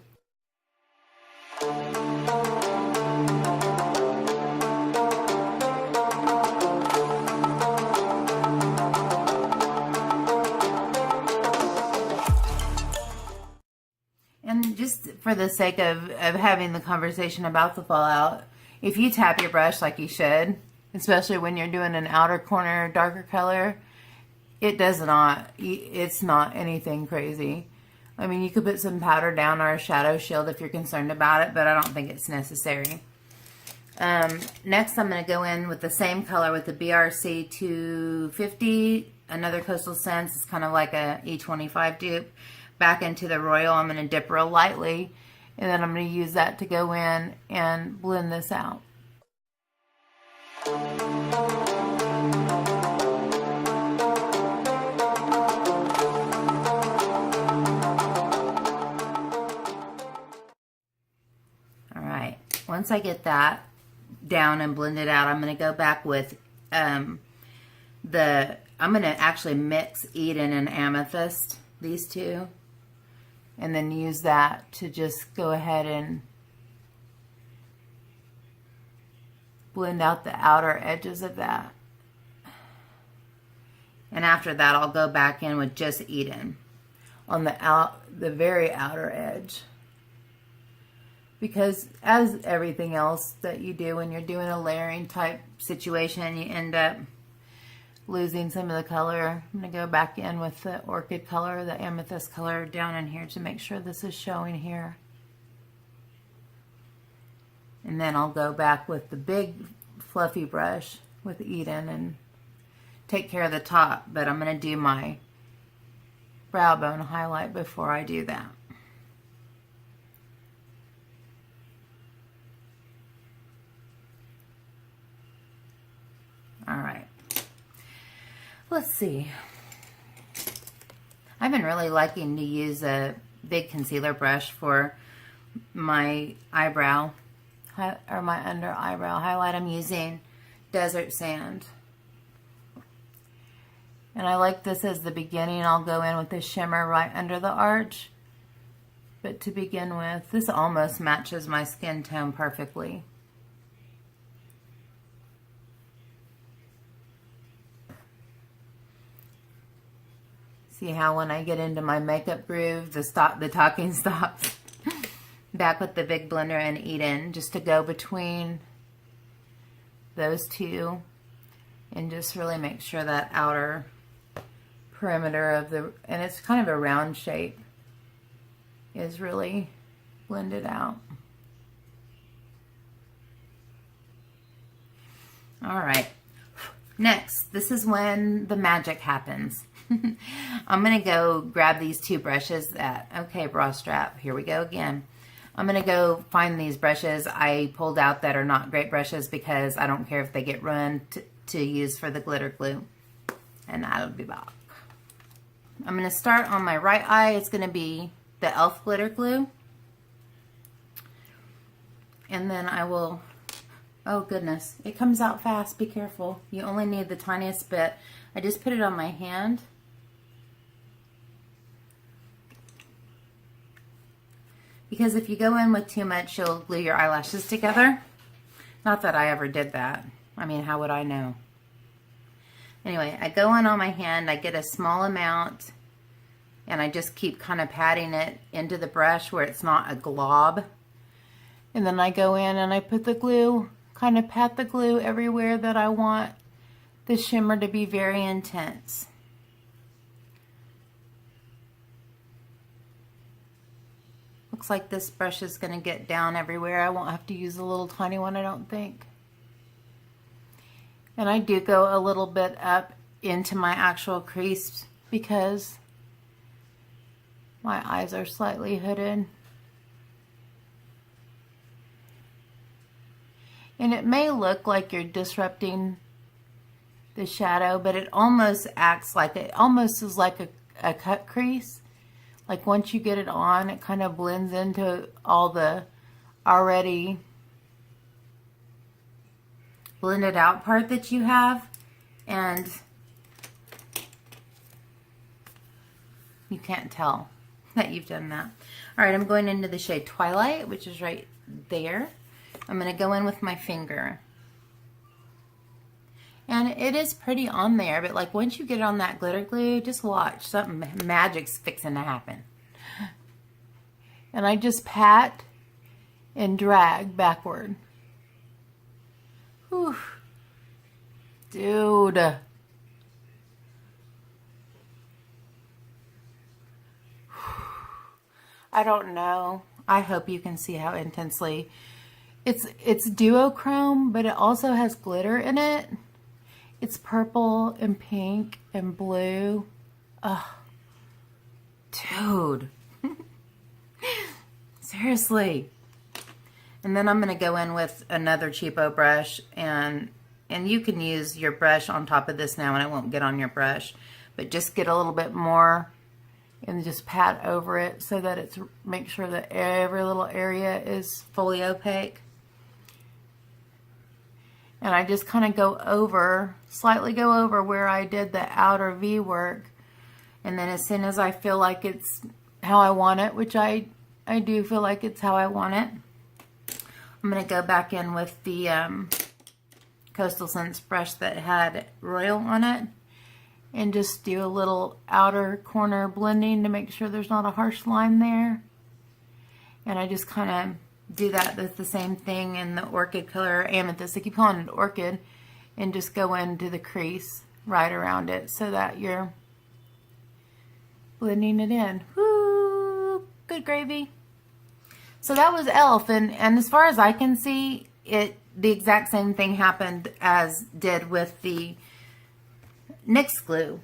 And just for the sake of having the conversation about the fallout, if you tap your brush like you should, especially when you're doing an outer corner darker color, it's not anything crazy. I mean, you could put some powder down or a shadow shield if you're concerned about it, but I don't think it's necessary. Next, I'm going to go in with the same color with the BRC 250, another Coastal Scents. It's kind of like a E25 dupe. Back into the Royal, I'm going to dip real lightly, and then I'm going to use that to go in and blend this out. Alright, once I get that down and blended out, I'm going to go back with I'm going to actually mix Eden and Amethyst, these two, and then use that to just go ahead and blend out the outer edges of that. And after that, I'll go back in with just Eden on the very outer edge. because as everything else that you do when you're doing a layering type situation, you end up losing some of the color. I'm going to go back in with the orchid color, the amethyst color down in here to make sure this is showing here. And then I'll go back with the big fluffy brush with Eden and take care of the top, but I'm going to do my brow bone highlight before I do that. All right. Let's see. I've been really liking to use a big concealer brush for my eyebrow or my under eyebrow highlight. I'm using Desert Sand. And I like this as the beginning. I'll go in with the shimmer right under the arch. But to begin with, this almost matches my skin tone perfectly. See how when I get into my makeup groove, the talking stops. Back with the big blender and Eden, just to go between those two and just really make sure that outer perimeter of the, and it's kind of a round shape, is really blended out. All right, next, this is when the magic happens. I'm gonna go grab these two brushes okay, bra strap, here we go again. I'm gonna go find these brushes I pulled out that are not great brushes because I don't care if they get ruined to use for the glitter glue. And I'll be back. I'm gonna start on my right eye. It's gonna be the e.l.f. glitter glue. And then I will, oh goodness, it comes out fast, be careful. You only need the tiniest bit. I just put it on my hand. Because if you go in with too much, you'll glue your eyelashes together. Not that I ever did that. I mean, how would I know? Anyway, I go in on my hand, I get a small amount, and I just keep kind of patting it into the brush where it's not a glob. And then I go in and I put the glue, kind of pat the glue everywhere that I want the shimmer to be very intense. Looks like this brush is going to get down everywhere. I won't have to use a little tiny one, I don't think. And I do go a little bit up into my actual crease because my eyes are slightly hooded. And it may look like you're disrupting the shadow, but it almost acts like, it almost is like a cut crease. Like once you get it on, it kind of blends into all the already blended out part that you have, and you can't tell that you've done that. All right, I'm going into the shade Twilight, which is right there. I'm going to go in with my finger. And it is pretty on there, but like once you get it on that glitter glue, just watch. Something magic's fixing to happen. And I just pat and drag backward. Whew. Dude. I don't know. I hope you can see how intensely it's duochrome, but it also has glitter in it. It's purple and pink and blue. Ugh. Dude. Seriously. And then I'm going to go in with another cheapo brush, and you can use your brush on top of this now and it won't get on your brush, but just get a little bit more and just pat over it so that it's, make sure that every little area is fully opaque. And I just kind of go over, slightly go over where I did the outer V work. And then as soon as I feel like it's how I want it, which I do feel like it's how I want it, I'm going to go back in with the Coastal Scents brush that had Royal on it and just do a little outer corner blending to make sure there's not a harsh line there. And I just kind of do that with the same thing in the orchid color, amethyst. I keep calling it orchid, and just go into the crease right around it so that you're blending it in. Woo! Good gravy. So that was e.l.f. And as far as I can see, the exact same thing happened as did with the NYX glue.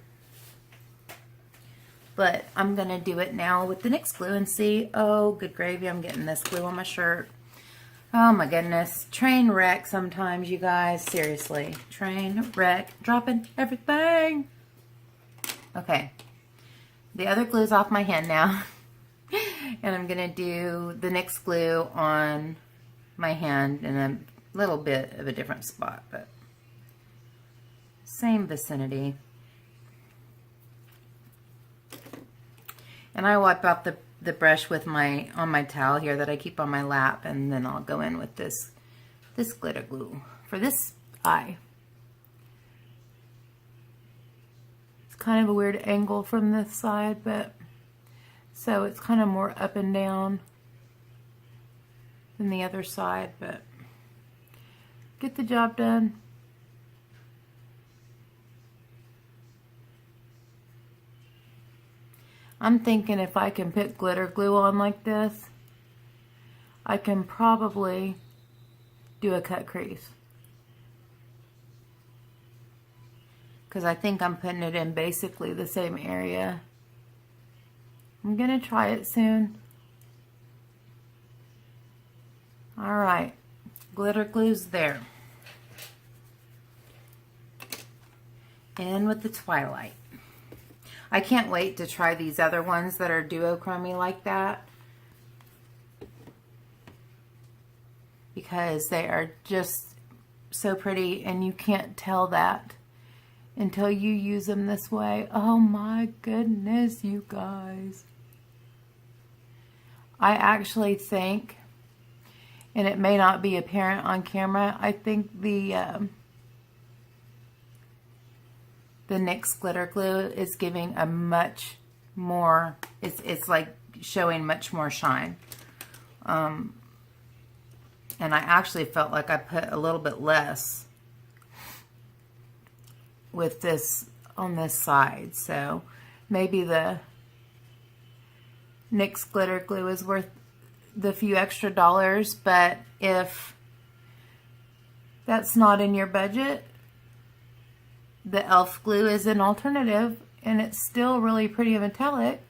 But I'm going to do it now with the NYX glue and see. Oh, good gravy. I'm getting this glue on my shirt. Oh my goodness. Train wreck sometimes, you guys. Seriously. Train wreck. Dropping everything. Okay. The other glue's off my hand now. And I'm going to do the NYX glue on my hand in a little bit of a different spot, but same vicinity. And I wipe out the brush with on my towel here that I keep on my lap, and then I'll go in with this glitter glue for this eye. It's kind of a weird angle from this side, but so it's kind of more up and down than the other side, but get the job done. I'm thinking if I can put glitter glue on like this, I can probably do a cut crease. Because I think I'm putting it in basically the same area. I'm going to try it soon. Alright, glitter glue's there. In with the Twilight. I can't wait to try these other ones that are duochrome-y like that, because they are just so pretty, and you can't tell that until you use them this way. Oh my goodness, you guys. I actually think, and it may not be apparent on camera, I think the NYX glitter glue is giving a much more, it's like showing much more shine. And I actually felt like I put a little bit less with this on this side. So maybe the NYX glitter glue is worth the few extra dollars, but if that's not in your budget, the e.l.f. glue is an alternative, and it's still really pretty metallic.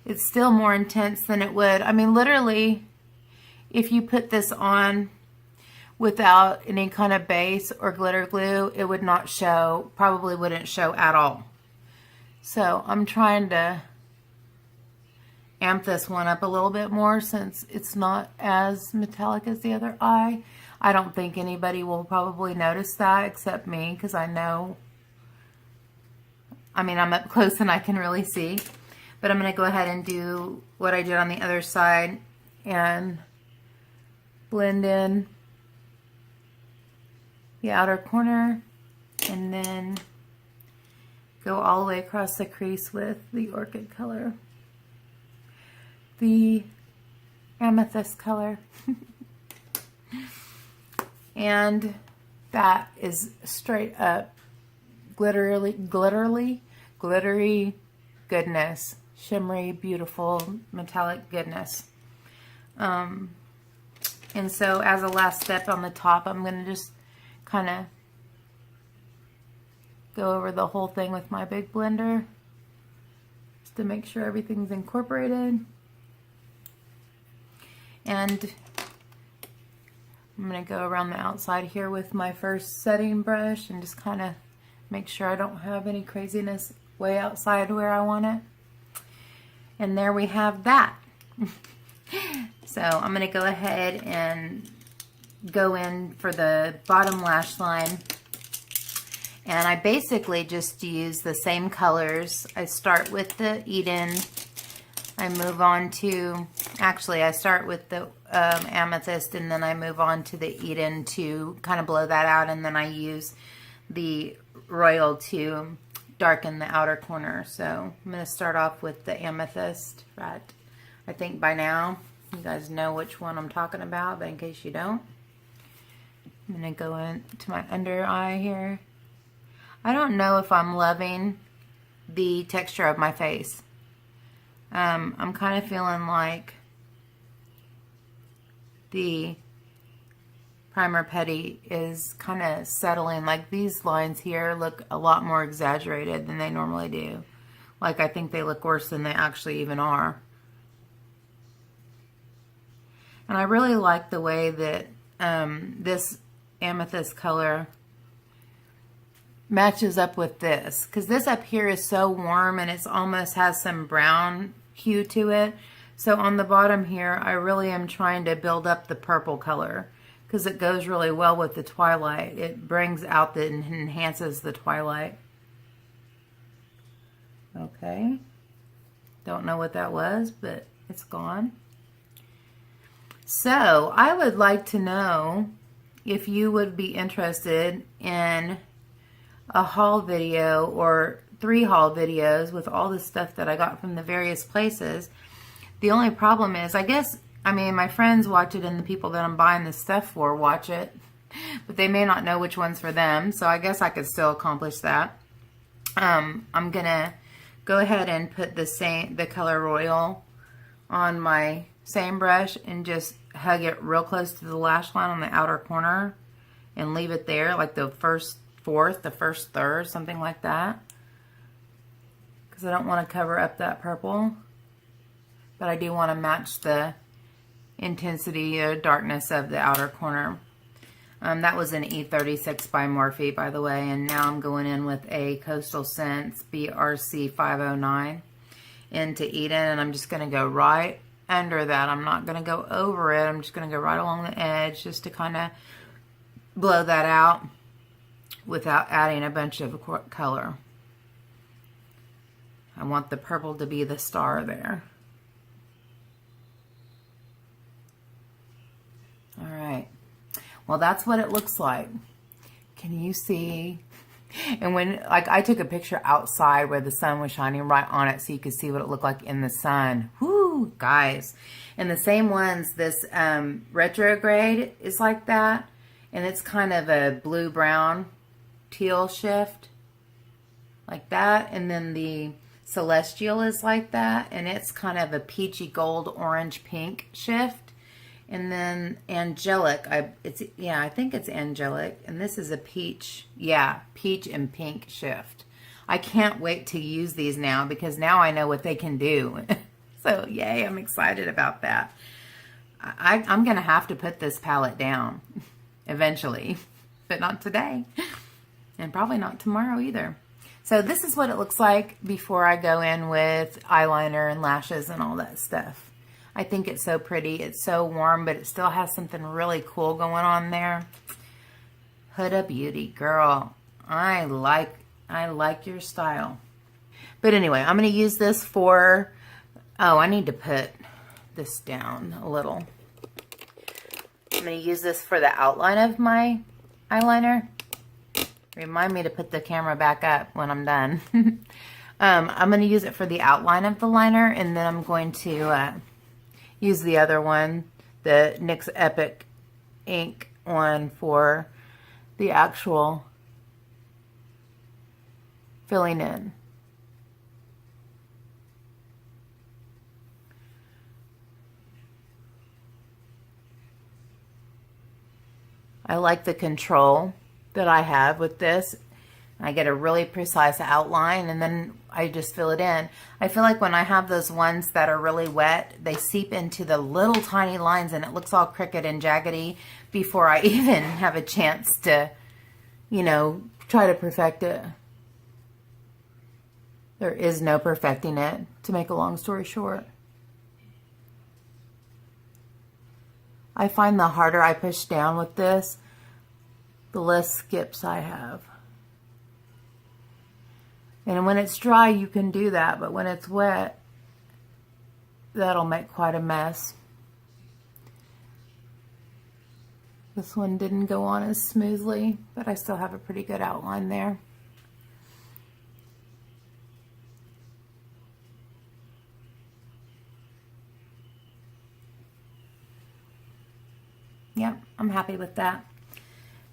It's still more intense than it would. I mean, literally, if you put this on without any kind of base or glitter glue, it would not show, probably wouldn't show at all. So I'm trying to amp this one up a little bit more since it's not as metallic as the other eye. I don't think anybody will probably notice that except me, because I know, I mean, I'm up close and I can really see. But I'm going to go ahead and do what I did on the other side and blend in the outer corner, and then go all the way across the crease with the orchid color, the amethyst color. And that is straight up glittery goodness, shimmery, beautiful, metallic goodness. And so as a last step on the top, I'm going to just kind of go over the whole thing with my big blender just to make sure everything's incorporated. And I'm going to go around the outside here with my first setting brush and just kind of make sure I don't have any craziness way outside where I want it. And there we have that. So I'm going to go ahead and go in for the bottom lash line. And I basically just use the same colors. I start with the Eden. I move on to, actually I start with the amethyst, and then I move on to the Eden to kind of blow that out, and then I use the Royal to darken the outer corner. So I'm going to start off with the amethyst, right? I think by now. You guys know which one I'm talking about, but in case you don't, I'm going to go into my under eye here. I don't know if I'm loving the texture of my face. I'm kind of feeling like the primer putty is kind of settling. Like these lines here look a lot more exaggerated than they normally do. Like I think they look worse than they actually even are. And I really like the way that this amethyst color matches up with this, because this up here is so warm and it's almost has some brown hue to it. So on the bottom here, I really am trying to build up the purple color because it goes really well with the twilight. It brings out the, enhances the twilight. Okay. Don't know what that was, but it's gone. So I would like to know if you would be interested in a haul video or 3 haul videos with all the stuff that I got from the various places. The only problem is, I mean, my friends watch it and the people that I'm buying this stuff for watch it, but they may not know which one's for them, so I guess I could still accomplish that. I'm gonna go ahead and put the Color Royal on my same brush and just hug it real close to the lash line on the outer corner and leave it there, like the first fourth, the first third, something like that, because I don't want to cover up that purple, but I do want to match the intensity or darkness of the outer corner. That was an E36 by Morphe, by the way, and now I'm going in with a Coastal Scents BRC 509 into Eden, and I'm just going to go right under that. I'm not going to go over it. I'm just going to go right along the edge just to kind of blow that out without adding a bunch of color. I want the purple to be the star there. All right. Well, that's what it looks like. Can you see? And when, like, I took a picture outside where the sun was shining right on it so you could see what it looked like in the sun. Whoo, guys. And the same ones, this retrograde is like that. And it's kind of a blue-brown teal shift. Like that. And then the celestial is like that. And it's kind of a peachy gold, orange, pink shift. And then angelic, I think it's angelic. And this is a peach, peach and pink shift. I can't wait to use these now because now I know what they can do. So yay, I'm excited about that. I'm going to have to put this palette down eventually, but not today. And probably not tomorrow either. So this is what it looks like before I go in with eyeliner and lashes and all that stuff. I think it's so pretty. It's so warm, but it still has something really cool going on there. Huda Beauty, girl. I like your style. But anyway, I'm going to use this for... Oh, I need to put this down a little. I'm going to use this for the outline of my eyeliner. Remind me to put the camera back up when I'm done. I'm going to use it for the outline of the liner, and then I'm going to... use the other one, the NYX Epic ink one, for the actual filling in. I like the control that I have with this. I get a really precise outline and then I just fill it in. I feel like when I have those ones that are really wet, they seep into the little tiny lines and it looks all crooked and jaggedy before I even have a chance to, you know, try to perfect it. There is no perfecting it, to make a long story short. I find the harder I push down with this, the less skips I have. And when it's dry, you can do that, but when it's wet, that'll make quite a mess. This one didn't go on as smoothly, but I still have a pretty good outline there. I'm happy with that.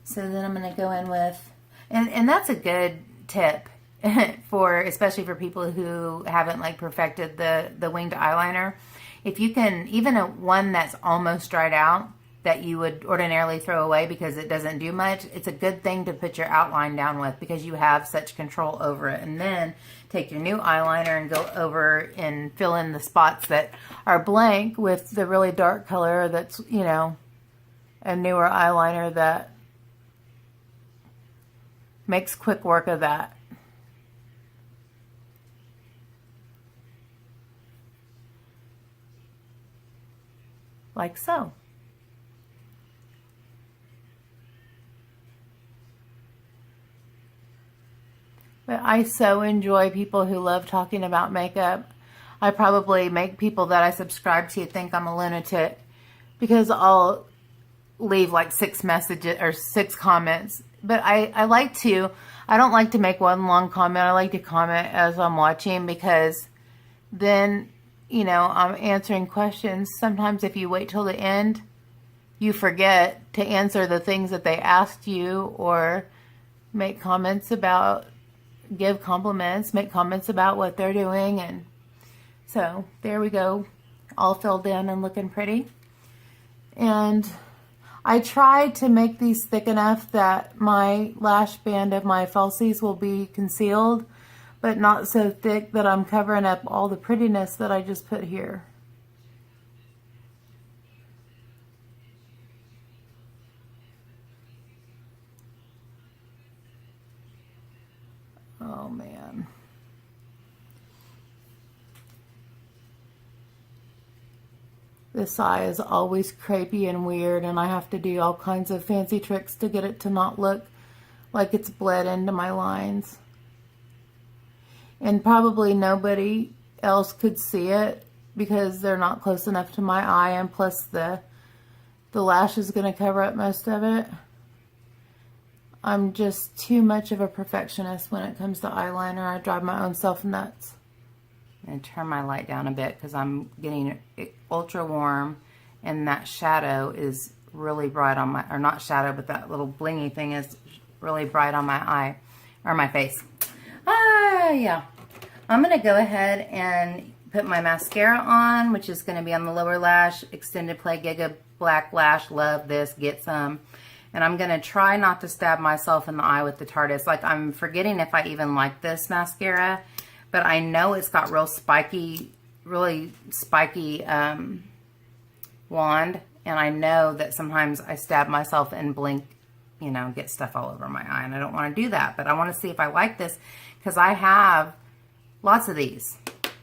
So then I'm going to go in with, and that's a good tip for, especially for people who haven't like perfected the winged eyeliner. If you can, even one that's almost dried out that you would ordinarily throw away because it doesn't do much, it's a good thing to put your outline down with because you have such control over it. And then take your new eyeliner and go over and fill in the spots that are blank with the really dark color that's, you know, a newer eyeliner that makes quick work of that. Like so. But I so enjoy people who love talking about makeup. I probably make people that I subscribe to think I'm a lunatic because I'll leave like 6 messages or 6 comments. But I like to, I don't like to make one long comment. I like to comment as I'm watching because then, you know, I'm answering questions. Sometimes if you wait till the end, you forget to answer the things that they asked you or make comments about, give compliments, make comments about what they're doing. And so there we go, all filled in and looking pretty. And I tried to make these thick enough that my lash band of my falsies will be concealed, but not so thick that I'm covering up all the prettiness that I just put here. Oh man. This eye is always crepey and weird, and I have to do all kinds of fancy tricks to get it to not look like it's bled into my lines. And probably nobody else could see it because they're not close enough to my eye, and plus the lash is going to cover up most of it. I'm just too much of a perfectionist when it comes to eyeliner. I drive my own self nuts. I'm going to turn my light down a bit because I'm getting ultra warm, and that shadow is really bright on my, or not shadow, but that little blingy thing is really bright on my eye, or my face. Yeah. I'm going to go ahead and put my mascara on, which is going to be on the lower lash, Extended Play Giga Black Lash. Love this. Get some. And I'm going to try not to stab myself in the eye with the Tardis. Like, I'm forgetting if I even like this mascara, but I know it's got real spiky, really spiky wand. And I know that sometimes I stab myself and blink, you know, get stuff all over my eye. And I don't want to do that. But I want to see if I like this because I have lots of these.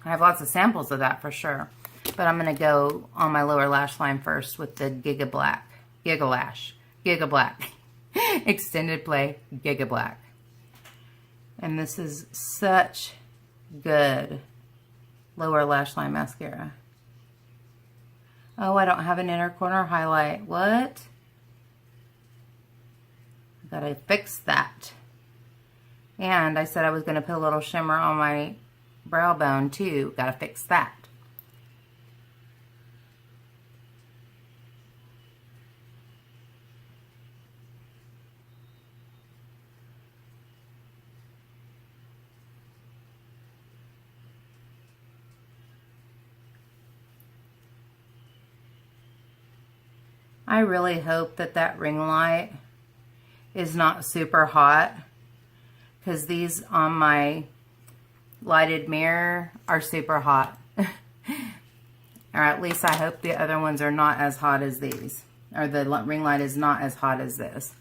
I have lots of samples of that for sure. But I'm going to go on my lower lash line first with the Giga Black, Giga Lash. Giga Black. Extended Play Giga Black. And this is such good lower lash line mascara. Oh, I don't have an inner corner highlight. What? Gotta fix that. And I said I was gonna put a little shimmer on my brow bone too. Gotta fix that. I really hope that that ring light is not super hot, because these on my lighted mirror are super hot. Or at least I hope the other ones are not as hot as these, or the ring light is not as hot as this.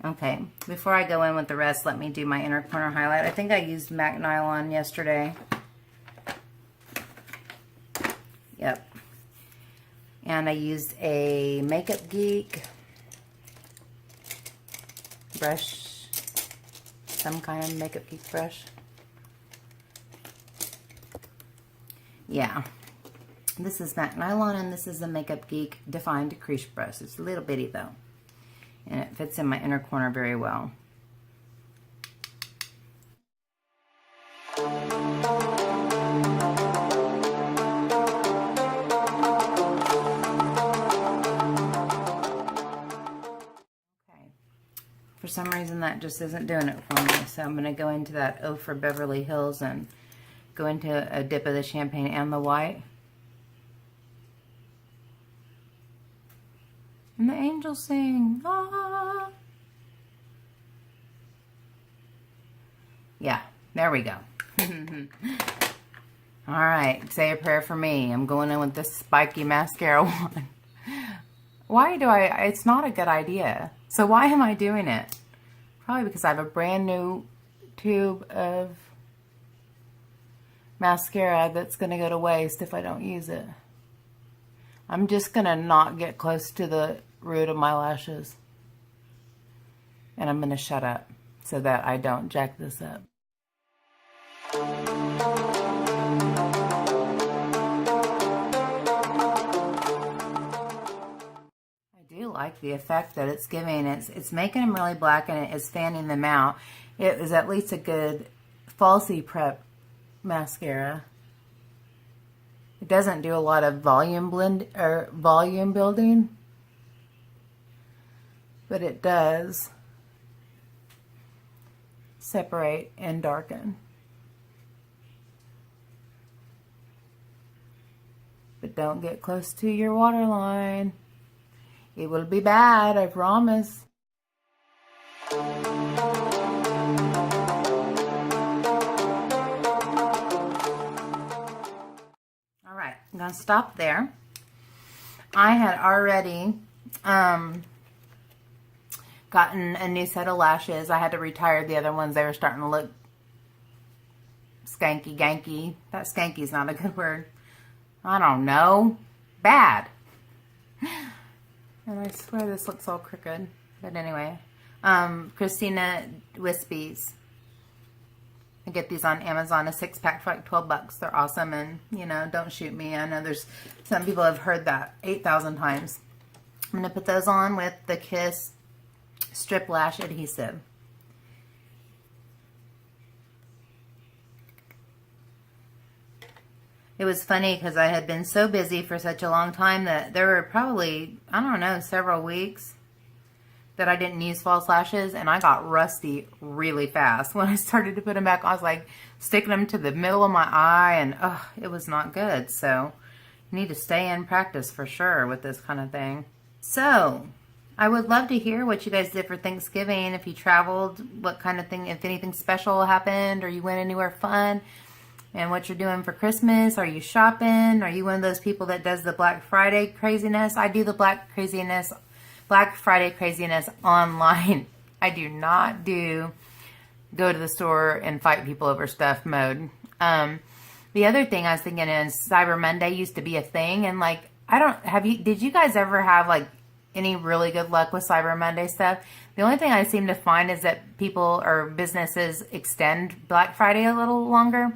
Okay, before I go in with the rest, let me do my inner corner highlight. I think I used MAC Nylon yesterday. Yep. And I used a Makeup Geek brush, some kind of Makeup Geek brush. Yeah, this is MAC Nylon, and this is a Makeup Geek Defined Crease Brush. It's a little bitty though, and it fits in my inner corner very well. For some reason, that just isn't doing it for me. So I'm going to go into that O for Beverly Hills and go into a dip of the champagne and the white. And the angels sing. Ah. Yeah, there we go. All right, say a prayer for me. I'm going in with this spiky mascara one. Why do it's not a good idea. So why am I doing it? Probably because I have a brand new tube of mascara that's going to go to waste if I don't use it. I'm just going to not get close to the root of my lashes. And I'm going to shut up so that I don't jack this up. Like the effect that it's giving. It's making them really black and it is fanning them out. It is at least a good falsie prep mascara. It doesn't do a lot of volume building, but it does separate and darken. But don't get close to your waterline. It will be bad, I promise. All right, I'm going to stop there. I had already gotten a new set of lashes. I had to retire the other ones. They were starting to look skanky, ganky. That skanky is not a good word. I don't know. Bad. And I swear this looks all crooked. But anyway. Christina Wispies. I get these on Amazon. A 6-pack for like 12 bucks. They're awesome. And, you know, don't shoot me. I know there's some people have heard that 8,000 times. I'm going to put those on with the Kiss Strip Lash Adhesive. It was funny because I had been so busy for such a long time that there were probably, I don't know, several weeks that I didn't use false lashes, and I got rusty really fast. When I started to put them back, I was like sticking them to the middle of my eye, and it was not good. So you need to stay in practice for sure with this kind of thing. So I would love to hear what you guys did for Thanksgiving. If you traveled, what kind of thing, if anything special happened, or you went anywhere fun. And what you're doing for Christmas. Are you shopping? Are you one of those people that does the Black Friday craziness? I do the Black Friday craziness online. I do not do go to the store and fight people over stuff mode. The other thing I was thinking is Cyber Monday used to be a thing, and like did you guys ever have like any really good luck with Cyber Monday stuff? The only thing I seem to find is that people or businesses extend Black Friday a little longer.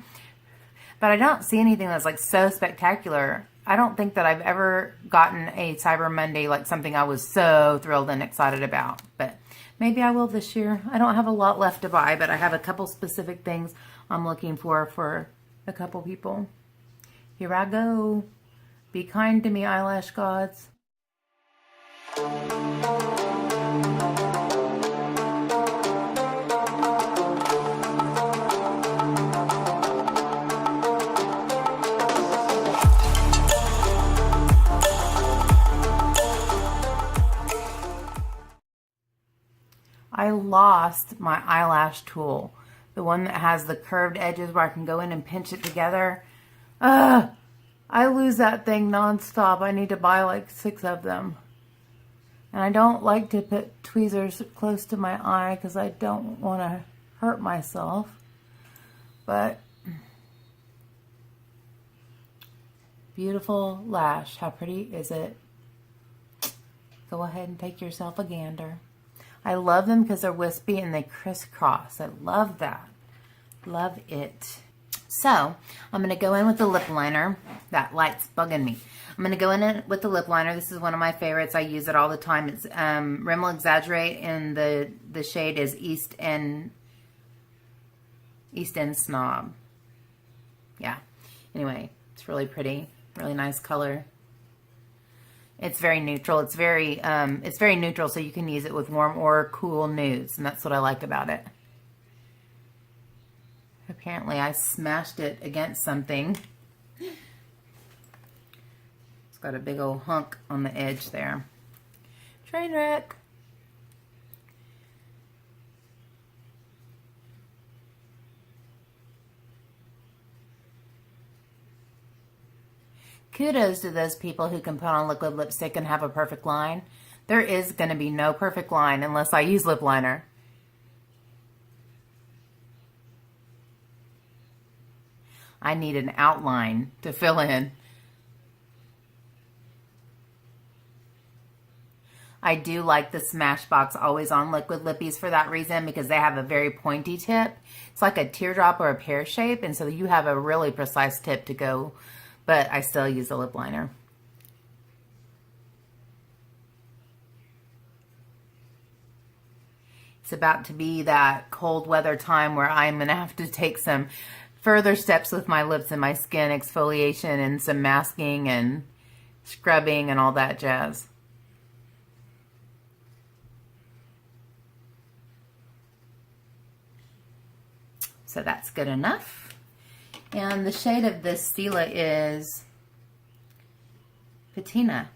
But I don't see anything that's like so spectacular. I don't think that I've ever gotten a Cyber Monday like something I was so thrilled and excited about. But maybe I will this year. I don't have a lot left to buy, but I have a couple specific things I'm looking for a couple people. Here I go. Be kind to me, eyelash gods. I lost my eyelash tool, the one that has the curved edges where I can go in and pinch it together. I lose that thing nonstop. I need to buy like 6 of them. And I don't like to put tweezers close to my eye because I don't want to hurt myself. But beautiful lash. How pretty is it? Go ahead and take yourself a gander. I love them because they're wispy and they crisscross. I love that. Love it. So, I'm going to go in with the lip liner. That light's bugging me. I'm going to go in with the lip liner. This is one of my favorites. I use it all the time. It's Rimmel Exaggerate, and the shade is East End Snob. Yeah. Anyway, it's really pretty. Really nice color. It's very neutral. It's very neutral, so you can use it with warm or cool nudes, and that's what I like about it. Apparently, I smashed it against something. It's got a big old hunk on the edge there. Train wreck. Kudos to those people who can put on liquid lipstick and have a perfect line. There is going to be no perfect line unless I use lip liner. I need an outline to fill in. I do like the Smashbox Always On Liquid Lippies for that reason, because they have a very pointy tip. It's like a teardrop or a pear shape, and so you have a really precise tip to go, but I still use a lip liner. It's about to be that cold weather time where I'm going to have to take some further steps with my lips and my skin, exfoliation and some masking and scrubbing and all that jazz. So that's good enough. And the shade of this Stila is Patina.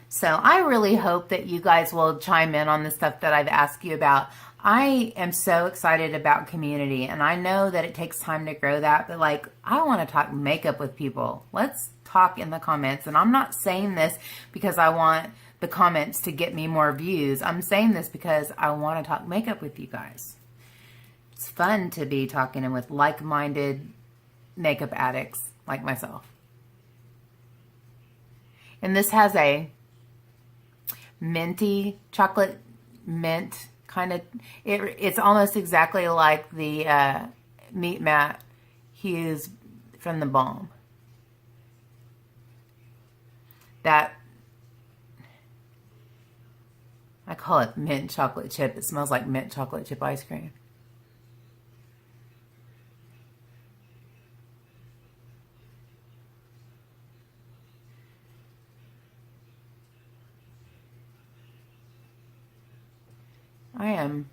So I really hope that you guys will chime in on the stuff that I've asked you about. I am so excited about community, and I know that it takes time to grow that, but like, I want to talk makeup with people. Let's talk in the comments. And I'm not saying this because I want the comments to get me more views. I'm saying this because I want to talk makeup with you guys. It's fun to be talking with like-minded makeup addicts like myself. And this has a minty, chocolate mint kind of, it's almost exactly like the Meat Matte hues from the Balm. That, I call it mint chocolate chip. It smells like mint chocolate chip ice cream. I am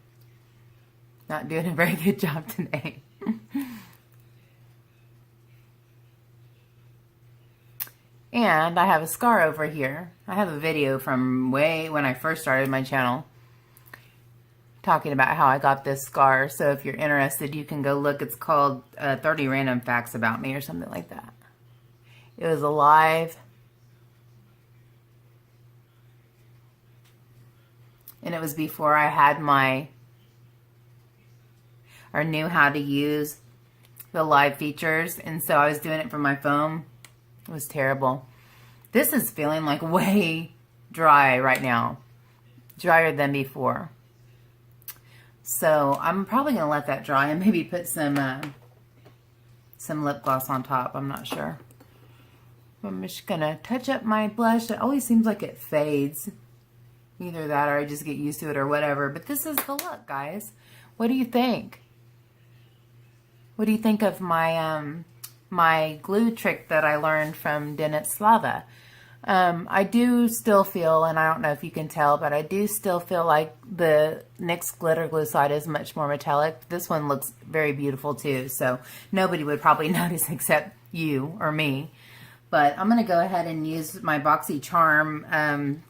not doing a very good job today. And I have a scar over here. I have a video from way when I first started my channel talking about how I got this scar. So if you're interested, you can go look. It's called 30 Random Facts About Me or something like that. It was alive. And it was before I had or knew how to use the live features. And so I was doing it from my phone. It was terrible. This is feeling like way dry right now. Drier than before. So I'm probably going to let that dry and maybe put some lip gloss on top. I'm not sure. I'm just going to touch up my blush. It always seems like it fades. Either that or I just get used to it or whatever. But this is the look, guys. What do you think? What do you think of my my glue trick that I learned from Dennet Slava? I do still feel, and I don't know if you can tell, but I do still feel like the NYX glitter glue side is much more metallic. This one looks very beautiful too. So nobody would probably notice except you or me. But I'm going to go ahead and use my Boxycharm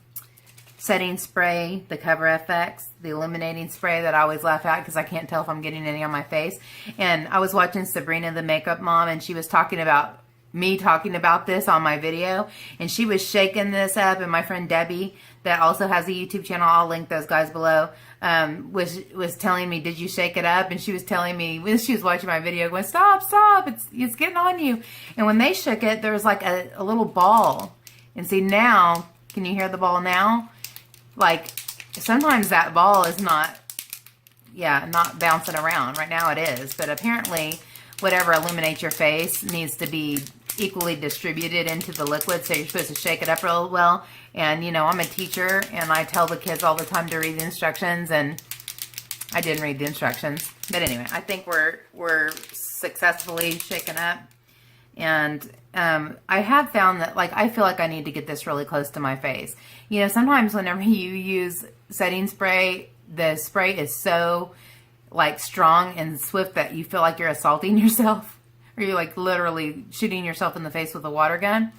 setting spray, the Cover FX, the illuminating spray that I always laugh at because I can't tell if I'm getting any on my face. And I was watching Sabrina the Makeup Mom, and she was talking about me talking about this on my video, and she was shaking this up, and my friend Debbie, that also has a YouTube channel, I'll link those guys below, was telling me, did you shake it up? And she was telling me, when she was watching my video, going, stop, it's getting on you. And when they shook it, there was like a little ball. And see now, can you hear the ball now? Like, sometimes that ball is not bouncing around. Right now it is. But apparently, whatever illuminates your face needs to be equally distributed into the liquid. So you're supposed to shake it up real well. And, you know, I'm a teacher, and I tell the kids all the time to read the instructions. And I didn't read the instructions. But anyway, I think we're successfully shaken up. And I have found that, like, I feel like I need to get this really close to my face. You know, sometimes whenever you use setting spray, the spray is so, like, strong and swift that you feel like you're assaulting yourself. Or you're, like, literally shooting yourself in the face with a water gun.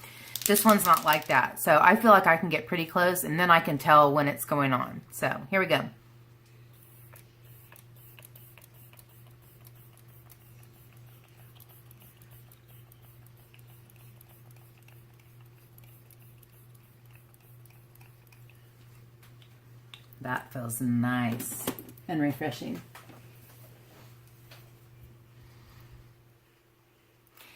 This one's not like that. So I feel like I can get pretty close, and then I can tell when it's going on. So here we go. That feels nice and refreshing.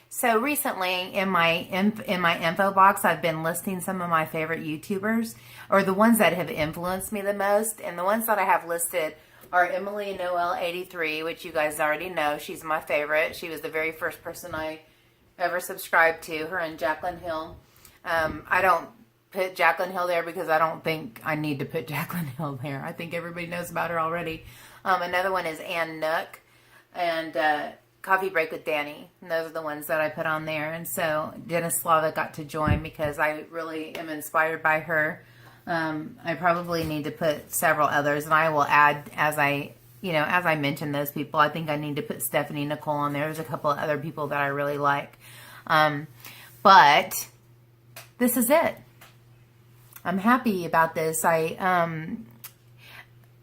So recently in my info box, I've been listing some of my favorite YouTubers, or the ones that have influenced me the most. And the ones that I have listed are Emily Noel 83, which you guys already know. She's my favorite. She was the very first person I ever subscribed to, her and Jaclyn Hill. I don't put Jaclyn Hill there because I don't think I need to put Jaclyn Hill there. I think everybody knows about her already. Another one is Ann Nook and Coffee Break with Danny. And those are the ones that I put on there. And so Dennis Slava got to join because I really am inspired by her. I probably need to put several others, and I will add as I mention those people. I think I need to put Stephanie Nicole on there. There's a couple of other people that I really like. But this is it. I'm happy about this. I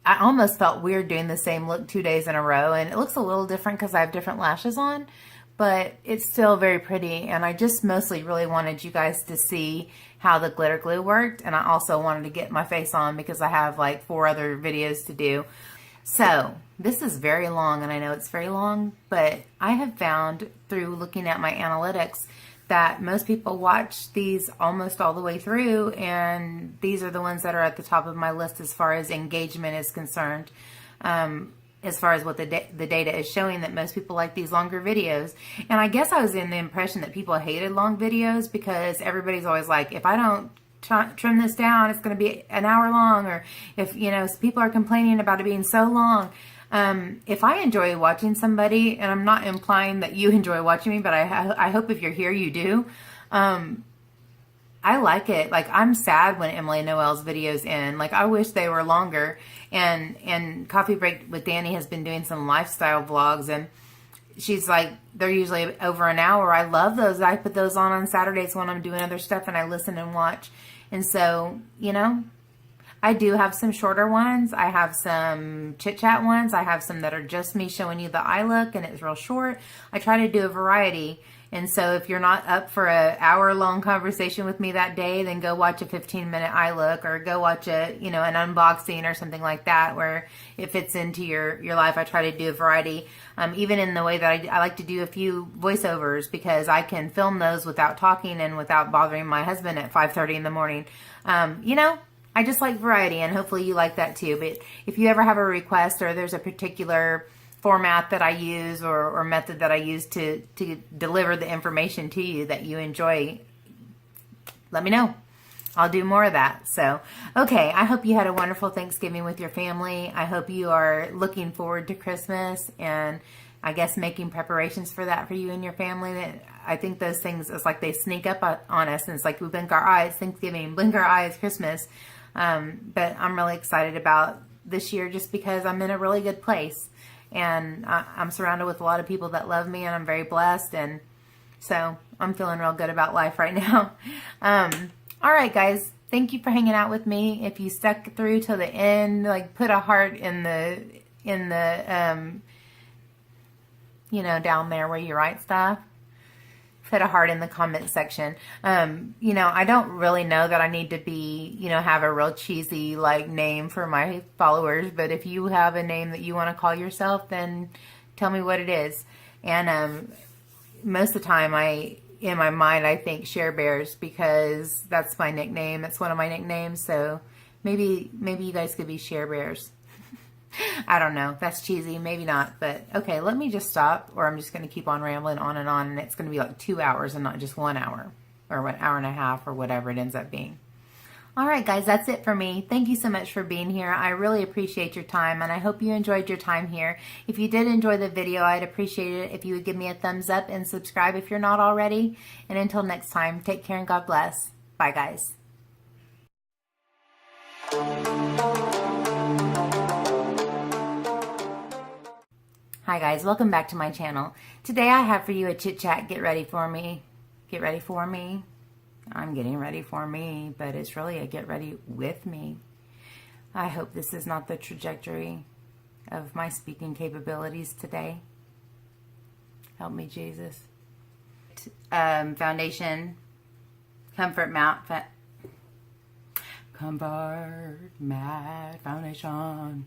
almost felt weird doing the same look 2 days in a row, and it looks a little different because I have different lashes on, but it's still very pretty. And I just mostly really wanted you guys to see how the glitter glue worked, and I also wanted to get my face on because I have like 4 other videos to do. So this is very long, and I know it's very long, but I have found through looking at my analytics that most people watch these almost all the way through, and these are the ones that are at the top of my list as far as engagement is concerned. As far as what the data is showing, that most people like these longer videos. And I guess I was in the impression that people hated long videos because everybody's always like, if I don't trim this down, it's going to be an hour long, or if, you know, people are complaining about it being so long. If I enjoy watching somebody, and I'm not implying that you enjoy watching me, but I hope if you're here, you do. I like it. Like, I'm sad when Emily Noel's videos end. Like, I wish they were longer. And Coffee Break with Danny has been doing some lifestyle vlogs, and she's like, they're usually over an hour. I love those. I put those on Saturdays when I'm doing other stuff, and I listen and watch. And so, you know, I do have some shorter ones. I have some chit chat ones. I have some that are just me showing you the eye look, and it's real short. I try to do a variety. And so if you're not up for an hour-long conversation with me that day, then go watch a 15-minute eye look, or go watch an unboxing or something like that where it fits into your life. I try to do a variety. Even in the way that I like to do a few voiceovers, because I can film those without talking and without bothering my husband at 5:30 in the morning. I just like variety, and hopefully you like that too. But if you ever have a request, or there's a particular format that I use or method that I use to deliver the information to you that you enjoy, let me know. I'll do more of that. So, okay, I hope you had a wonderful Thanksgiving with your family. I hope you are looking forward to Christmas, and I guess making preparations for that for you and your family. I think those things, it's like they sneak up on us, and it's like we blink our eyes, Thanksgiving, blink our eyes, Christmas. But I'm really excited about this year just because I'm in a really good place. And I'm surrounded with a lot of people that love me, and I'm very blessed. And so I'm feeling real good about life right now. All right, guys. Thank you for hanging out with me. If you stuck through till the end, like, put a heart in the down there where you write stuff. Put a heart in the comment section. I don't really know that I need to be, have a real cheesy name for my followers, but if you have a name that you want to call yourself, then tell me what it is. And most of the time in my mind, I think Share Bears, because that's my nickname. It's one of my nicknames. So maybe you guys could be Share Bears. I don't know. That's cheesy. Maybe not. But okay, let me just stop, or I'm just going to keep on rambling on, and it's going to be like 2 hours and not just 1 hour, or 1 hour and a half, or whatever it ends up being. All right, guys, that's it for me. Thank you so much for being here. I really appreciate your time, and I hope you enjoyed your time here. If you did enjoy the video, I'd appreciate it if you would give me a thumbs up and subscribe if you're not already. And until next time, take care and God bless. Bye, guys. Hi, guys. Welcome back to my channel. Today I have for you a chit chat. Get ready for me. Get ready for me. I'm getting ready for me, but it's really a get ready with me. I hope this is not the trajectory of my speaking capabilities today. Help me, Jesus. Foundation, Comfort Matte Foundation.